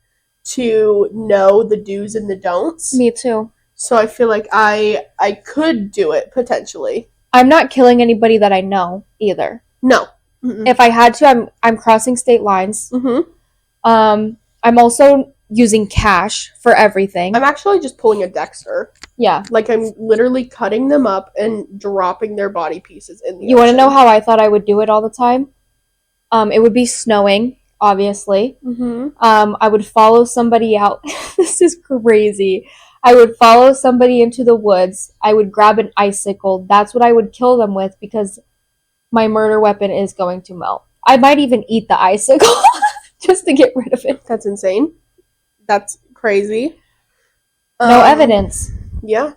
to know the do's and the don'ts. Me too. So I feel like I could do it, potentially. I'm not killing anybody that I know, either. No. Mm-mm. If I had to, I'm crossing state lines. Mm-hmm. I'm also using cash for everything. I'm actually just pulling a Dexter. Yeah. Like, I'm literally cutting them up and dropping their body pieces in the ocean. You want to know how I thought I would do it all the time? It would be snowing, obviously. Mm-hmm. I would follow somebody out. This is crazy. I would follow somebody into the woods. I would grab an icicle. That's what I would kill them with because my murder weapon is going to melt. I might even eat the icicle just to get rid of it. That's insane. That's crazy. No evidence. Yeah.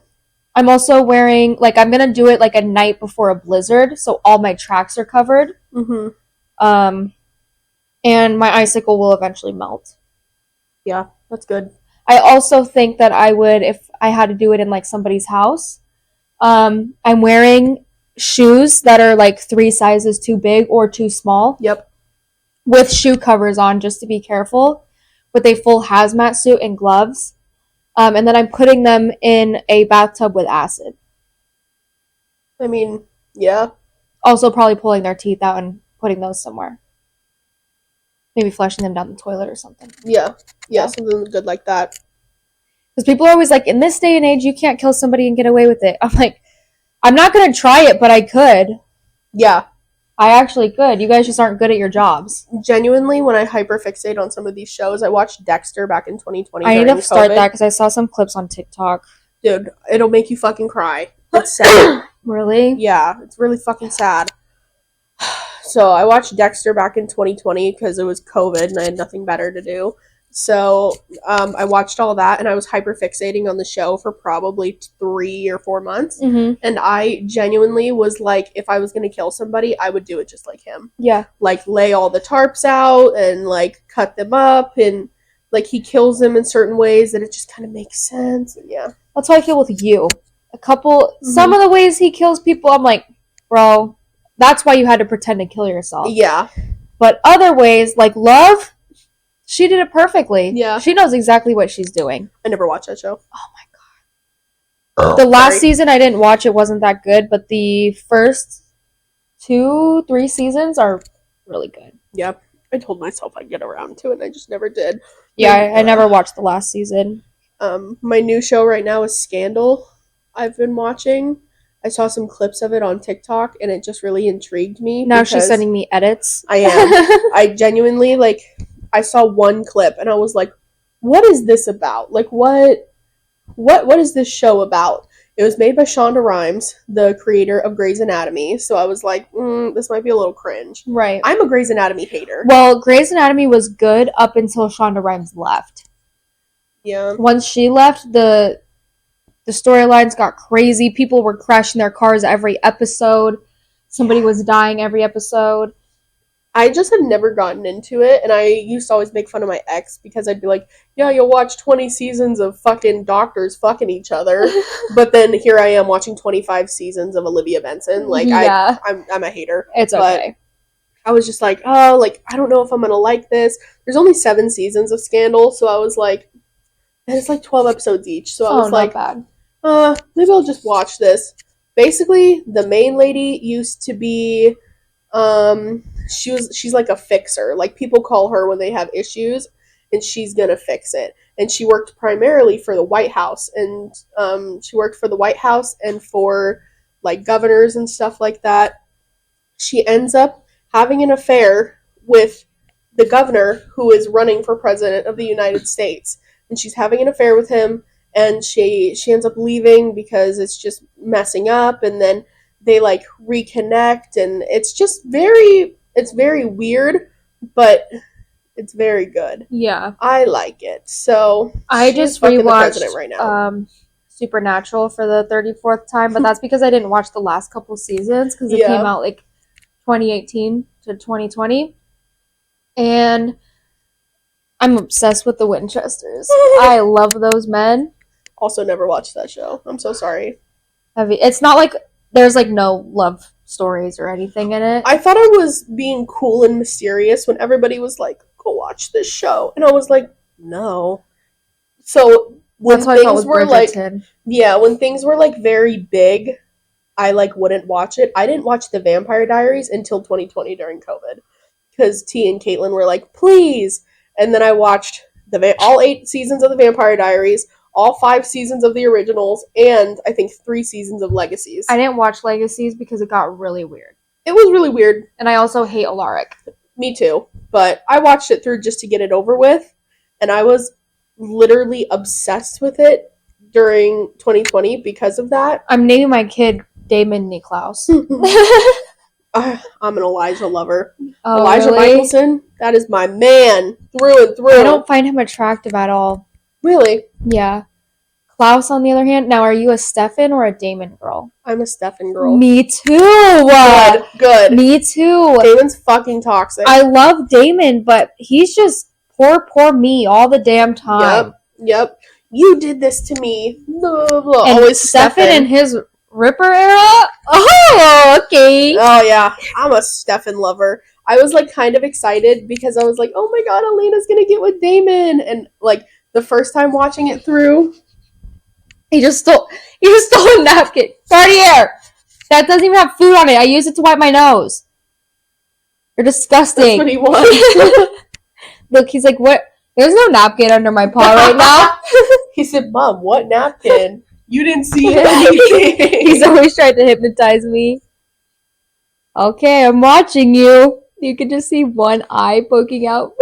I'm also wearing, like, I'm going to do it, like, a night before a blizzard, so all my tracks are covered. Mm-hmm. And my icicle will eventually melt. Yeah, that's good. I also think that I would, if I had to do it in, like, somebody's house, I'm wearing shoes that are, like, 3 sizes too big or too small. Yep. With shoe covers on, just to be careful, with a full hazmat suit and gloves. And then I'm putting them in a bathtub with acid. I mean, yeah. Also probably pulling their teeth out and putting those somewhere. Maybe flushing them down the toilet or something. Yeah, something good like that. Because people are always like, in this day and age, you can't kill somebody and get away with it. I'm like, I'm not going to try it, but I could. Yeah. I actually could. You guys just aren't good at your jobs. Genuinely, when I hyperfixate on some of these shows, I watched Dexter back in 2020. I need to start that because I saw some clips on TikTok. Dude, it'll make you fucking cry. It's sad. Really? Yeah, it's really fucking sad. So I watched Dexter back in 2020 because it was COVID and I had nothing better to do. So I watched all that and I was hyperfixating on the show for probably 3 or 4 months. Mm-hmm. And I genuinely was like, if I was going to kill somebody, I would do it just like him. Yeah. Like, lay all the tarps out and, like, cut them up. And, like, he kills them in certain ways that it just kind of makes sense. And, yeah. That's how I feel with you. Some of the ways he kills people, I'm like, bro, that's why you had to pretend to kill yourself. Yeah. But other ways, like Love, she did it perfectly. Yeah. She knows exactly what she's doing. I never watched that show. Oh my god. The last season I didn't watch, it wasn't that good, but the first 2-3 seasons are really good. Yep. I told myself I'd get around to it, and I just never did. Yeah, I never watched the last season. My new show right now is Scandal. I've been watching. I saw some clips of it on TikTok, and it just really intrigued me. Now she's sending me edits. I am. I genuinely, like, I saw one clip, and I was like, what is this about? Like, what is this show about? It was made by Shonda Rhimes, the creator of Grey's Anatomy, so I was like, this might be a little cringe. Right. I'm a Grey's Anatomy hater. Well, Grey's Anatomy was good up until Shonda Rhimes left. Yeah. Once she left, the storylines got crazy. People were crashing their cars every episode. Somebody was dying every episode. I just have never gotten into it, and I used to always make fun of my ex because I'd be like, yeah, you'll watch 20 seasons of fucking doctors fucking each other, but then here I am watching 25 seasons of Olivia Benson. Like, yeah. I'm a hater. It's okay. But I was just like, oh, like, I don't know if I'm gonna like this. There's only 7 seasons of Scandal, so I was like, and it's like 12 episodes each, so I was like, bad. Maybe I'll just watch this. Basically, the main lady used to be, she's like a fixer. Like, people call her when they have issues, and she's gonna fix it. And she worked primarily for the White House, and she worked for the White House and for, like, governors and stuff like that. She ends up having an affair with the governor who is running for president of the United States. And she's having an affair with him, and she ends up leaving because it's just messing up, and then they like reconnect, and it's just very weird, but it's very good. Yeah. I like it. So I just rewatched right now. Supernatural for the 34th time, but that's because I didn't watch the last couple seasons because it came out like 2018 to 2020. And I'm obsessed with the Winchesters. I love those men. Also never watched that show. I'm so sorry. It's not like there's like no love stories or anything in it. I thought I was being cool and mysterious when everybody was like, go watch this show. And I was like, no. So when things were like, when things were like very big, I like wouldn't watch it. I didn't watch The Vampire Diaries until 2020 during COVID. Because T and Caitlin were like, please. And then I watched all 8 seasons of The Vampire Diaries, all 5 seasons of the originals, and I think 3 seasons of Legacies. I didn't watch Legacies because it got really weird. It was really weird. And I also hate Alaric. Me too. But I watched it through just to get it over with. And I was literally obsessed with it during 2020 because of that. I'm naming my kid Damon Niklaus. I'm an Elijah lover. Oh, Elijah really? Michelson, that is my man through and through. I don't find him attractive at all. Really? Yeah. Klaus, on the other hand, now are you a Stefan or a Damon girl? I'm a Stefan girl. Me too. Good. Me too. Damon's fucking toxic. I love Damon, but he's just poor me all the damn time. Yep. You did this to me. Blah, blah, blah. And always Stefan in his Ripper era? Oh, okay. Oh, yeah. I'm a Stefan lover. I was, like, kind of excited because I was like, oh, my God, Elena's gonna get with Damon. And, like, the first time watching it through, he just stole a napkin. Cartier! That doesn't even have food on it. I use it to wipe my nose. You're disgusting. That's what he wants. Look, he's like, what? There's no napkin under my paw right now. He said, Mom, what napkin? You didn't see anything. He's always tried to hypnotize me. Okay, I'm watching you. You can just see one eye poking out.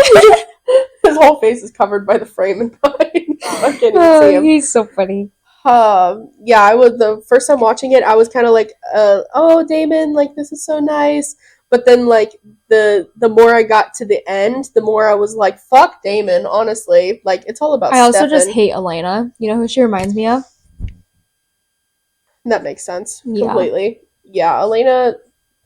His whole face is covered by the frame and behind. I can't even see him. He's so funny. Yeah, I was the first time watching it, I was kind of like, oh, Damon, like, this is so nice. But then, like, the more I got to the end, the more I was like, fuck Damon, honestly. Like, it's all about I also just hate Elena. You know who she reminds me of? That makes sense. Yeah. Completely. Yeah, Elena,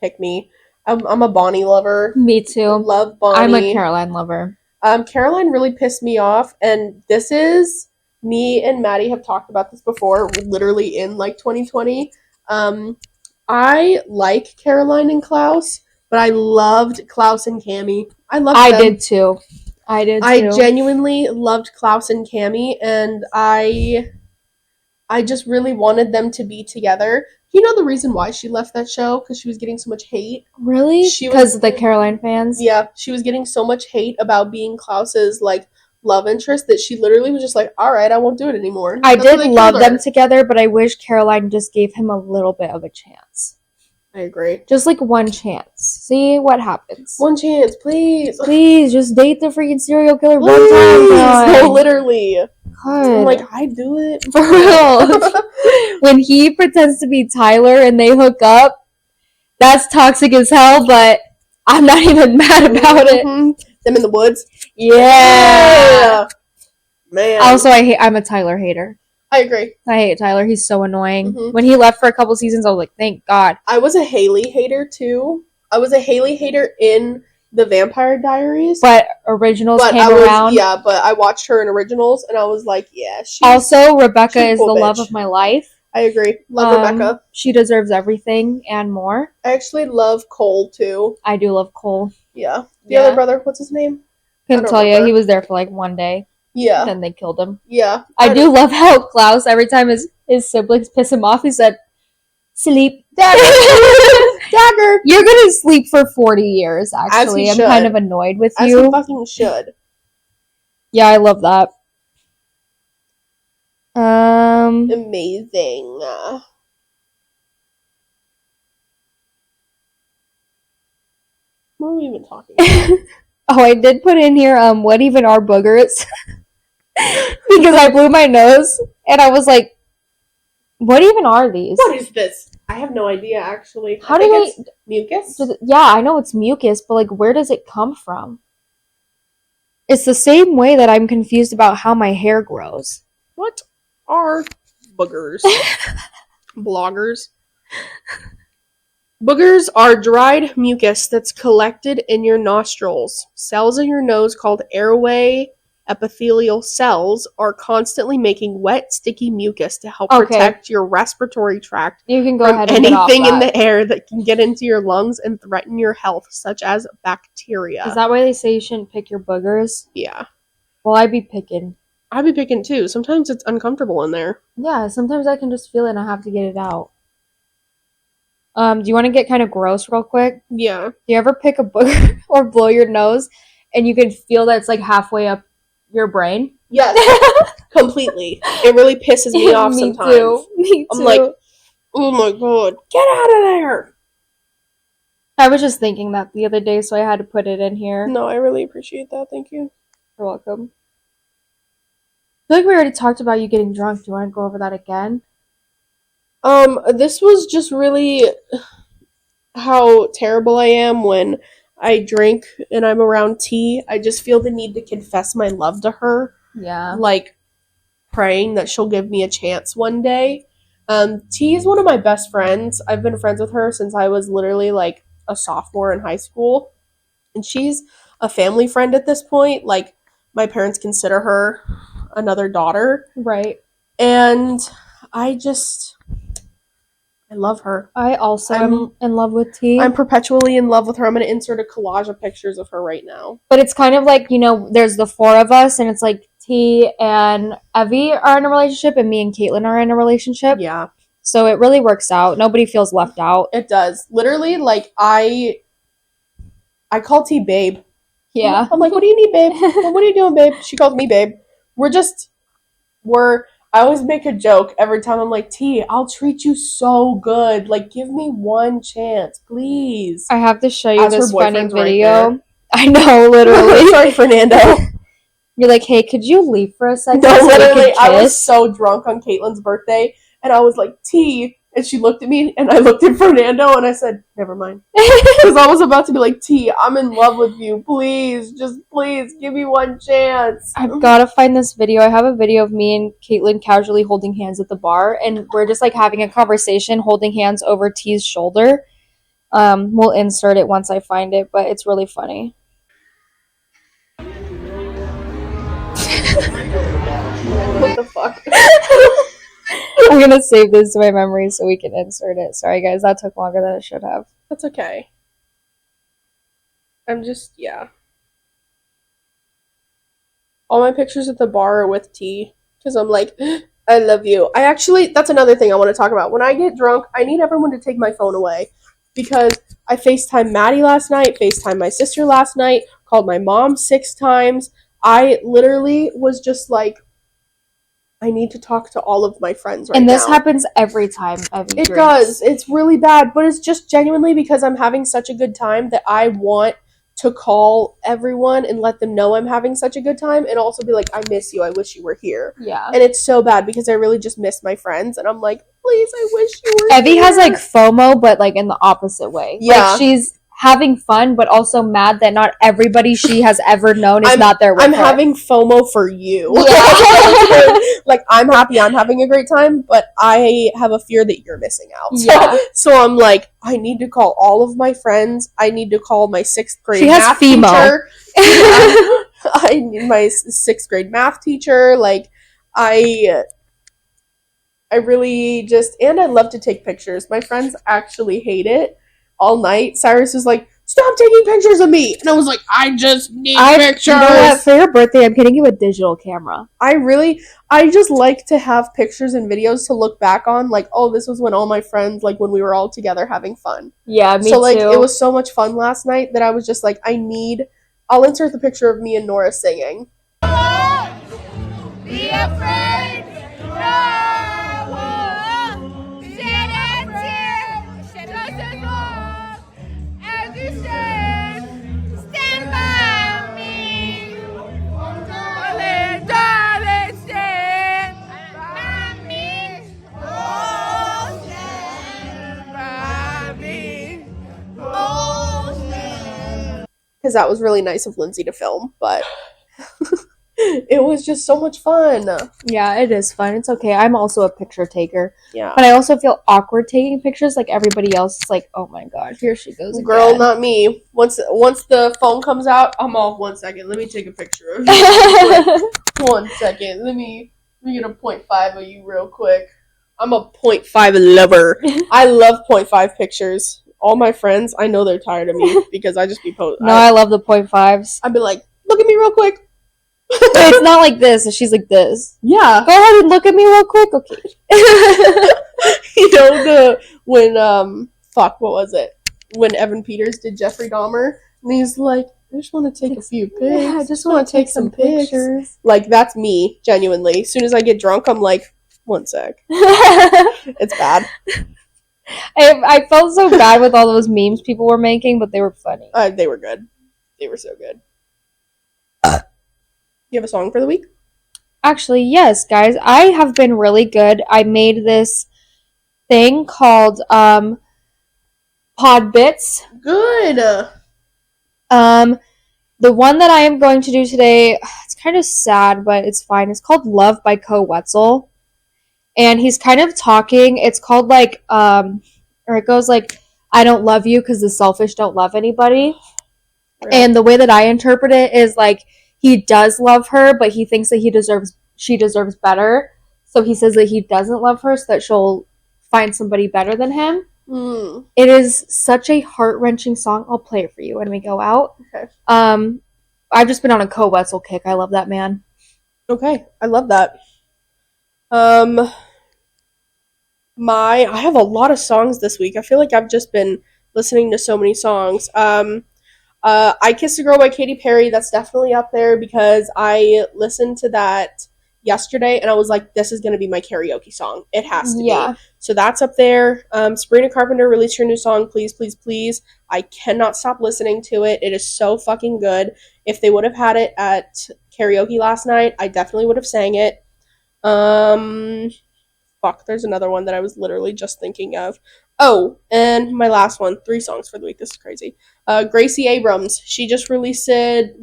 pick me. I'm a Bonnie lover. Me too. I love Bonnie. I'm a Caroline lover. Caroline really pissed me off, and this is... Me and Maddie have talked about this before, literally in, like, 2020. I like Caroline and Klaus, but I loved Klaus and Cammy. I did too. I genuinely loved Klaus and Cammy, and I just really wanted them to be together. You know the reason why she left that show? Because she was getting so much hate. Really? Because of the Caroline fans? Yeah, she was getting so much hate about being Klaus's, like, love interest that she literally was just like, alright, I won't do it anymore. I did love them together, but I wish Caroline just gave him a little bit of a chance. I agree. Just like one chance. See what happens. One chance, please. Please, just date the freaking serial killer one time. No, literally. God. I'm like, I do it. For real. When he pretends to be Tyler and they hook up, that's toxic as hell, but I'm not even mad about it. Them in the woods. Yeah. Man. Also, I'm a Tyler hater. I agree. I hate Tyler. He's so annoying. When he left for a couple seasons, I was like, thank God. I was a Haley hater, too. I was a Haley hater in The Vampire Diaries. But Originals came around. Yeah, but I watched her in Originals, and I was like, yeah. Also, Rebecca is the love of my life. I agree. Love Rebecca. She deserves everything and more. I actually love Cole, too. I do love Cole. Yeah. The other brother, what's his name? Couldn't tell you. He was there for like one day. Yeah. Then they killed him. Yeah. I do love how Klaus, every time his siblings piss him off, he said, sleep. Dagger. Dagger. You're going to sleep for 40 years, actually. I'm kind of annoyed with you. As he fucking should. Yeah, I love that. Amazing. What are we even talking about? Oh, I did put in here, what even are boogers? Because I blew my nose, and I was like, what even are these? What is this? I have no idea, actually. How do it's mucus? Yeah, I know it's mucus, but, like, where does it come from? It's the same way that I'm confused about how my hair grows. What are boogers? Bloggers. Boogers are dried mucus that's collected in your nostrils. Cells in your nose called airway epithelial cells are constantly making wet, sticky mucus to help protect your respiratory tract You can go from ahead and get off anything in that. the air that can get into your lungs and threaten your health, such as bacteria. Is that why they say you shouldn't pick your boogers? Yeah. Well, I'd be picking. I'd be picking too. Sometimes it's uncomfortable in there. Yeah, sometimes I can just feel it and I have to get it out. Do you want to get kind of gross real quick? Yeah. Do you ever pick a booger or blow your nose and you can feel that it's like halfway up your brain? Yes. Completely. It really pisses me off sometimes. Me too. I'm like, oh my god, get out of there! I was just thinking that the other day, so I had to put it in here. No, I really appreciate that. Thank you. You're welcome. I feel like we already talked about you getting drunk. Do you want to go over that again? This was just really how terrible I am when I drink and I'm around T. I just feel the need to confess my love to her. Yeah. Like, praying that she'll give me a chance one day. T is one of my best friends. I've been friends with her since I was literally like a sophomore in high school. And she's a family friend at this point. Like, my parents consider her another daughter. Right. And I love her. I also am in love with T. I'm perpetually in love with her. I'm going to insert a collage of pictures of her right now. But it's kind of like, you know, there's the four of us, and it's like T and Evie are in a relationship, and me and Caitlin are in a relationship. Yeah. So it really works out. Nobody feels left out. It does. Literally, like, I call T babe. Yeah. I'm like, what do you need, babe? What are you doing, babe? She calls me babe. I always make a joke every time. I'm like, T, I'll treat you so good. Like, give me one chance, please. I have to show you this funny video. Right, I know, literally. Sorry, Fernando. You're like, hey, could you leave for a second? No, literally, I was so drunk on Caitlin's birthday, and I was like, T, and she looked at me, and I looked at Fernando, and I said, never mind. Because I was about to be like, T, I'm in love with you. Please, just please, give me one chance. I've got to find this video. I have a video of me and Caitlin casually holding hands at the bar, and we're just, like, having a conversation, holding hands over T's shoulder. We'll insert it once I find it, but it's really funny. What the fuck? I'm gonna save this to my memory so we can insert it. Sorry, guys, that took longer than it should have. That's okay. Yeah. All my pictures at the bar are with T, because I'm like, I love you. That's another thing I want to talk about. When I get drunk, I need everyone to take my phone away, because I FaceTimed Maddie last night, FaceTimed my sister last night, called my mom 6 times. I literally was just like, I need to talk to all of my friends right now. And this happens every time Evie drinks. It does. It's really bad, but it's just genuinely because I'm having such a good time that I want to call everyone and let them know I'm having such a good time, and also be like, I miss you. I wish you were here. Yeah. And it's so bad because I really just miss my friends, and I'm like, please, I wish you were Evie here. has, like, FOMO, but, like, in the opposite way. Yeah. Like, she's having fun, but also mad that not everybody she has ever known is not there with her. I'm having FOMO for you. Yeah. Like, I'm happy I'm having a great time, but I have a fear that you're missing out. Yeah. So I'm like, I need to call all of my friends. I need to call my 6th grade she math has FEMO. teacher. I need my 6th grade math teacher. Like, I really just, and I love to take pictures. My friends actually hate it. All night, Cyrus was like, stop taking pictures of me. And I was like, I just need pictures. You know what? For your birthday, I'm getting you a digital camera. I just like to have pictures and videos to look back on. Like, oh, this was when all my friends, like, when we were all together having fun. Yeah, me too. So, like, it was so much fun last night that I was just like, I'll insert the picture of me and Nora singing. Be afraid. No. Stand by me. Darling, stand by me. Oh, stand because that was really nice of Lindsay to film, but it was just so much fun. Yeah, it is fun. It's okay. I'm also a picture taker. Yeah. But I also feel awkward taking pictures like everybody else. It's like, oh my god, here she goes again. Girl, not me. Once the phone comes out, I'm off. 1 second. Let me take a picture of you. 1 second. Let me get a 0.5 of you real quick. I'm a 0.5 lover. I love 0.5 pictures. All my friends, I know they're tired of me because I just be posting. No, I love the 0.5s. I've been like, look at me real quick. It's not like this. She's like this. Yeah. Go ahead and look at me real quick. Okay. You know, what was it? When Evan Peters did Jeffrey Dahmer, and he's like, I just want to take a few pics. Yeah, I just want to take some pictures. Like, that's me, genuinely. As soon as I get drunk, I'm like, 1 sec. It's bad. I felt so bad with all those memes people were making, but they were funny. They were good. They were so good. You have a song for the week? Actually, yes, guys. I have been really good. I made this thing called Pod Bits. Good. The one that I am going to do today, it's kind of sad, but it's fine. It's called Love by Co Wetzel. And he's kind of talking. It's called like, or it goes like, I don't love you because the selfish don't love anybody. Right. And the way that I interpret it is like, he does love her, but he thinks that she deserves better. So he says that he doesn't love her so that she'll find somebody better than him. Mm. It is such a heart-wrenching song. I'll play it for you when we go out. Okay. I've just been on a Co Wetzel kick. I love that man. Okay, I love that. I have a lot of songs this week. I feel like I've just been listening to so many songs. I Kissed a Girl by Katy Perry, that's definitely up there because I listened to that yesterday and I was like, this is going to be my karaoke song. It has to be. So that's up there. Sabrina Carpenter released her new song, Please, Please, Please. I cannot stop listening to it. It is so fucking good. If they would have had it at karaoke last night, I definitely would have sang it. There's another one that I was literally just thinking of. Oh, and my last one, 3 songs for the week. This is crazy. Gracie Abrams, she just released it.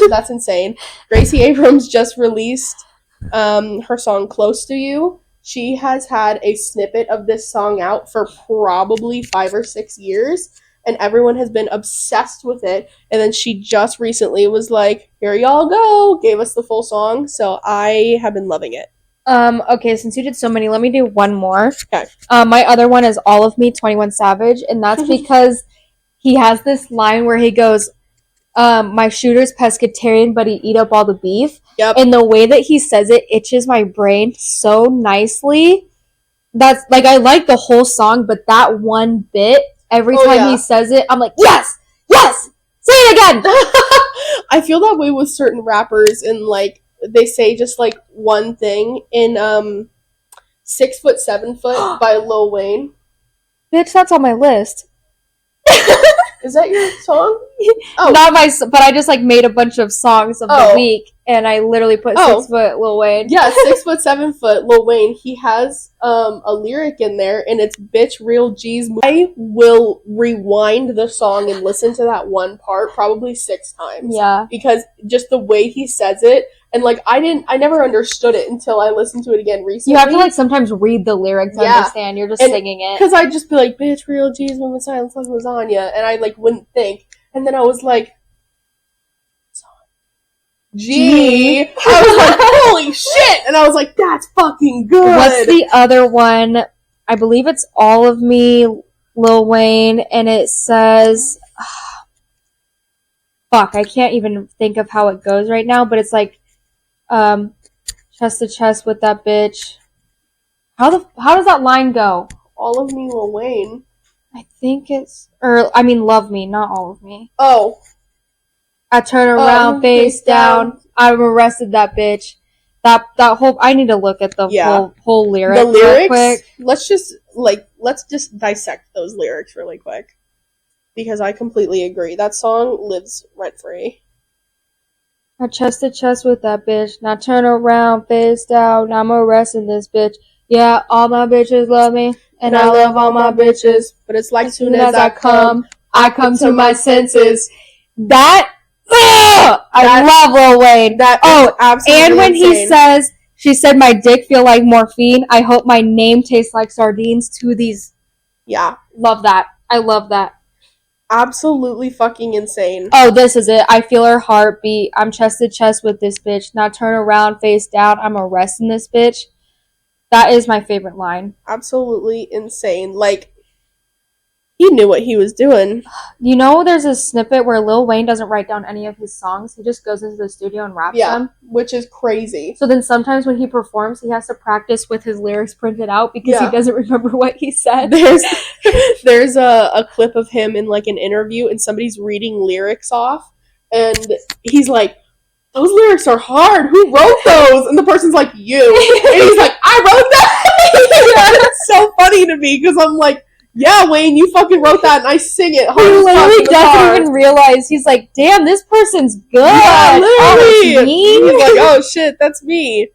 That's insane. Gracie Abrams just released her song Close to You. She has had a snippet of this song out for probably 5 or 6 years, and everyone has been obsessed with it. And then she just recently was like, here y'all go, gave us the full song. So I have been loving it. Okay, since you did so many, let me do one more. Okay. My other one is All of Me, 21 Savage, and that's because he has this line where he goes, my shooter's pescatarian, but he eat up all the beef. Yep. And the way that he says it itches my brain so nicely. That's, like, I like the whole song, but that one bit, every time he says it, I'm like, yes! Yes! Say it again! I feel that way with certain rappers in, like, they say just like one thing in 6 Foot 7 Foot by Lil Wayne. Bitch, that's on my list. Is that your song? Oh. Not my, but I just like made a bunch of songs of the week, and I literally put 6 Foot Lil Wayne. Yeah, 6 Foot 7 Foot Lil Wayne. He has a lyric in there, and it's "Bitch Real G's." I will rewind the song and listen to that one part probably 6 times. Yeah, because just the way he says it. And, like, I never understood it until I listened to it again recently. You have to, like, sometimes read the lyrics to understand. You're just singing it. Because I'd just be like, bitch, real G's, moment silence, like lasagna. And I, like, wouldn't think. And then I was like, G. I was like, holy shit! And I was like, that's fucking good! What's the other one? I believe it's All of Me, Lil Wayne, and it says... fuck, I can't even think of how it goes right now, but it's like, chest to chest with that bitch. How does that line go? All of Me, Lil Wayne. I think it's, Love Me, not All of Me. Oh. I turn around, face down. I'm arrested that bitch. That whole, I need to look at the whole lyric. The lyrics? Real quick. Let's just dissect those lyrics really quick. Because I completely agree. That song lives rent-free. I chest to chest with that bitch. Now turn around, face down. I'm arresting this bitch. Yeah, all my bitches love me. And I love all my bitches. But it's like soon as I come to my senses. I love Lil Wayne. Absolutely and when insane. He says, she said, my dick feel like morphine. I hope my name tastes like sardines to these. Yeah. Love that. I love that. Absolutely fucking insane. Oh, this is it. I feel her heartbeat. I'm chest to chest with this bitch. Now turn around, face down. I'm arresting this bitch. That is my favorite line. Absolutely insane. Like, he knew what he was doing. You know, there's a snippet where Lil Wayne doesn't write down any of his songs. He just goes into the studio and raps them. Which is crazy. So then sometimes when he performs, he has to practice with his lyrics printed out because he doesn't remember what he said. There's a clip of him in, like, an interview, and somebody's reading lyrics off, and he's like, those lyrics are hard. Who wrote those? And the person's like, you. And he's like, I wrote that. It's so funny to me because I'm like, yeah, Wayne, you fucking wrote that, and I sing it. He literally doesn't even realize. He's like, damn, this person's good. Yeah, literally. Oh, me? He's like, oh shit, that's me.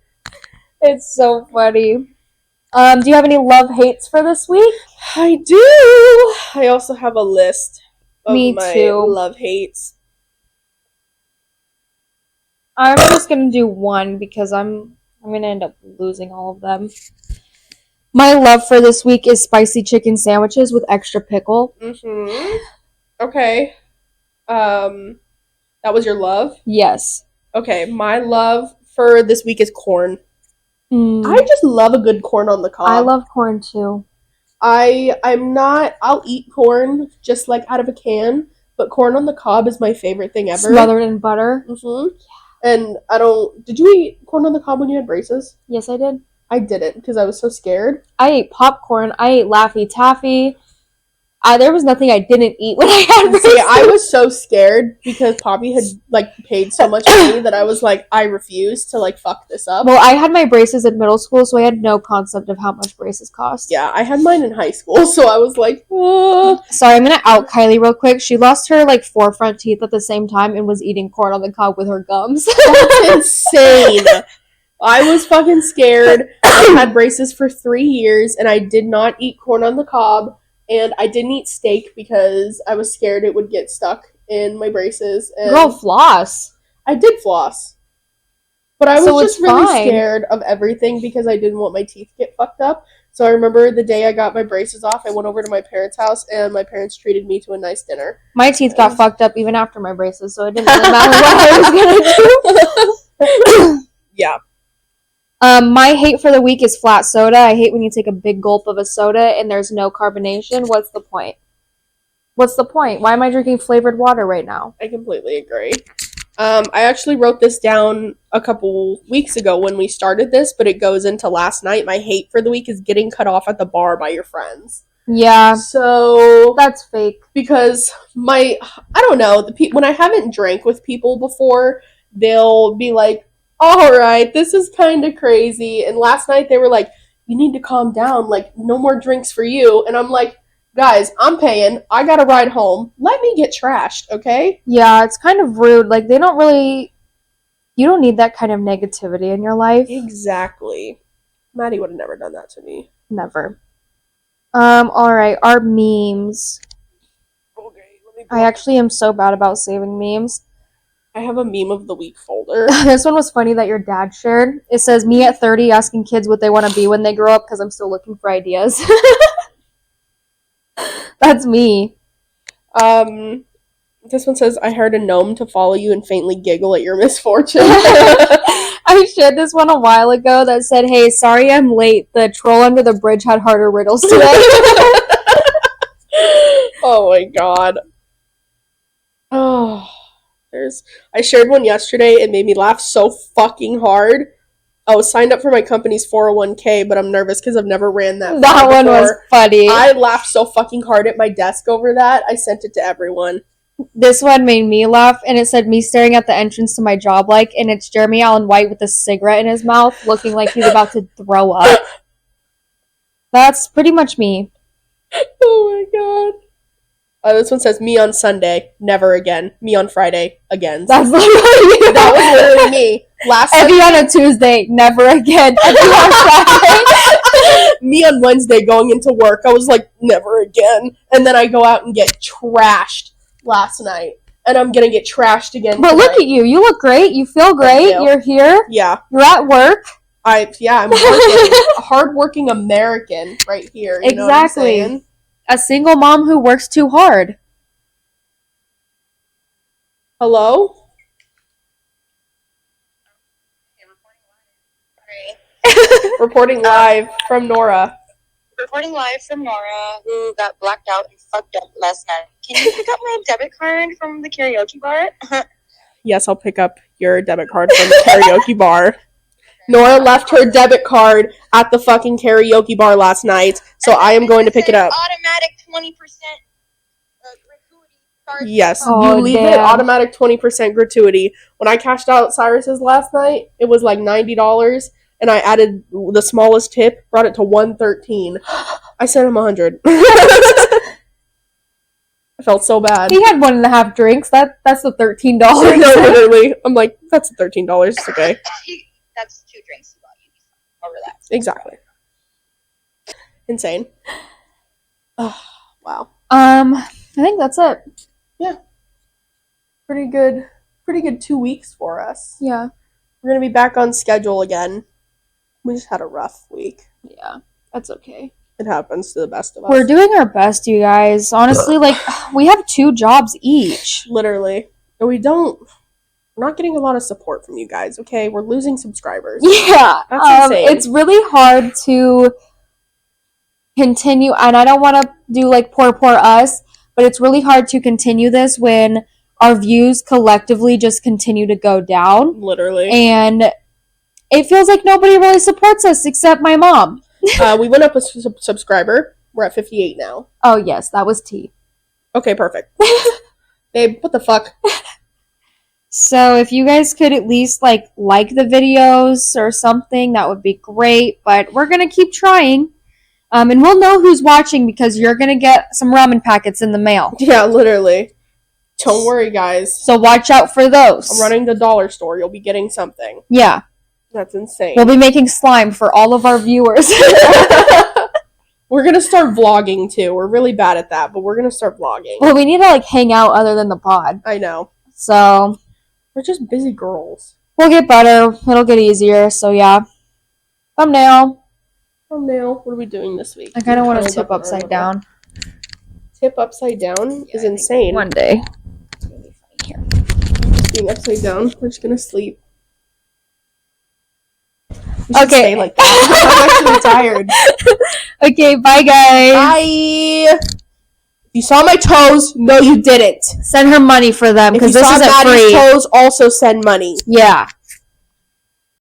It's so funny. Do you have any love hates for this week? I do. I also have a list of my love hates. I'm just gonna do one because I'm gonna end up losing all of them. My love for this week is spicy chicken sandwiches with extra pickle. Mm-hmm. Okay. That was your love? Yes. Okay, my love for this week is corn. I just love a good corn on the cob. I love corn too. I'll eat corn just like out of a can, but corn on the cob is my favorite thing ever. Smothered in butter. Mm-hmm. And did you eat corn on the cob when you had braces? Yes, I did. I didn't because I was so scared. I ate popcorn. I ate Laffy Taffy. There was nothing I didn't eat when I had braces. See, I was so scared because Poppy had, like, paid so much money that I was like, I refuse to, like, fuck this up. Well, I had my braces in middle school, so I had no concept of how much braces cost. Yeah, I had mine in high school, so I was like, Sorry, I'm gonna out Kylie real quick. She lost her, like, 4 front teeth at the same time and was eating corn on the cob with her gums. That's insane. I was fucking scared. I had braces for 3 years, and I did not eat corn on the cob. And I didn't eat steak because I was scared it would get stuck in my braces. And girl, floss. I did floss. But I was just really scared of everything because I didn't want my teeth to get fucked up. So I remember the day I got my braces off, I went over to my parents' house, and my parents treated me to a nice dinner. My teeth got fucked up even after my braces, so it didn't really matter what I was gonna do. Yeah. My hate for the week is flat soda. I hate when you take a big gulp of a soda and there's no carbonation. What's the point? What's the point? Why am I drinking flavored water right now? I completely agree. I actually wrote this down a couple weeks ago when we started this, but it goes into last night. My hate for the week is getting cut off at the bar by your friends. Yeah. So that's fake. Because I don't know, when I haven't drank with people before, they'll be like, all right, this is kind of crazy. And last night they were like, you need to calm down. Like, no more drinks for you. And I'm like, guys, I'm paying. I got to ride home. Let me get trashed, okay? Yeah, it's kind of rude. Like, you don't need that kind of negativity in your life. Exactly. Maddie would have never done that to me. Never. Alright, our memes. Okay, I actually am so bad about saving memes. I have a meme of the week folder. This one was funny that your dad shared. It says, me at 30 asking kids what they want to be when they grow up because I'm still looking for ideas. That's me. This one says, I hired a gnome to follow you and faintly giggle at your misfortune. I shared this one a while ago that said, hey, sorry I'm late. The troll under the bridge had harder riddles today. Oh my god. Oh. I shared one yesterday. It made me laugh so fucking hard. I was signed up for my company's 401k, but I'm nervous because I've never ran that. That one was funny. I laughed so fucking hard at my desk over that. I sent it to everyone. This one made me laugh, and it said me staring at the entrance to my job, and it's Jeremy Allen White with a cigarette in his mouth, looking like he's about to throw up. That's pretty much me. Oh my god. This one says, me on Sunday, never again. Me on Friday, again. That's literally you. That was literally me. Evie on a Tuesday, never again. Evie on Friday. Me on Wednesday going into work, I was like, never again. And then I go out and get trashed last night. and I'm gonna get trashed again. But look at you. You look great. You feel great. You're here. Yeah. You're at work. I'm working. A hardworking American right here. You know what I'm saying? A single mom who works too hard. Hello? Reporting live from Nora. Reporting live from Nora, who got blacked out and fucked up last night. Can you pick up my debit card from the karaoke bar? Yes, I'll pick up your debit card from the karaoke bar. Nora left her debit card at the fucking karaoke bar last night, so I am going to pick it up. Automatic 20% gratuity. Yes, you leave it automatic 20% gratuity. When I cashed out Cyrus's last night, it was like $90, and I added the smallest tip, brought it to $113. I sent him $100. I felt so bad. He had 1.5 drinks. That's the $13. No, literally. I'm like, that's $13. It's okay. That's 2 drinks you bought. You more relaxed. Exactly. Insane. Oh, wow. I think that's it. Yeah. Pretty good 2 weeks for us. Yeah. We're gonna be back on schedule again. We just had a rough week. Yeah. That's okay. It happens to the best of us. We're doing our best, you guys. Honestly, like, we have 2 jobs each. Literally. And we're not getting a lot of support from you guys, okay? We're losing subscribers. Yeah. That's insane. It's really hard to continue, and I don't want to do, like, poor us, but it's really hard to continue this when our views collectively just continue to go down. Literally. And it feels like nobody really supports us except my mom. We went up a subscriber. We're at 58 now. Oh, yes, that was T. Okay, perfect. Babe, what the fuck? So if you guys could at least like the videos or something, that would be great. But we're going to keep trying. And we'll know who's watching because you're going to get some ramen packets in the mail. Yeah, literally. Don't worry, guys. So watch out for those. I'm running the dollar store. You'll be getting something. Yeah. That's insane. We'll be making slime for all of our viewers. We're going to start vlogging, too. We're really bad at that, but we're going to start vlogging. Well, we need to, like, hang out other than the pod. I know. So we're just busy girls. We'll get better. It'll get easier. So, yeah. Thumbnail. What are we doing this week? I kind of want to tip upside down. Tip upside down is insane. One day. It's going to be funny here. Just being upside down. We're just going to sleep. Okay. Stay like that. I'm actually tired. Okay, bye, guys. Bye. You saw my toes? No, you didn't. Send her money for them because this isn't free. If you saw Maddie's toes, also send money. Yeah.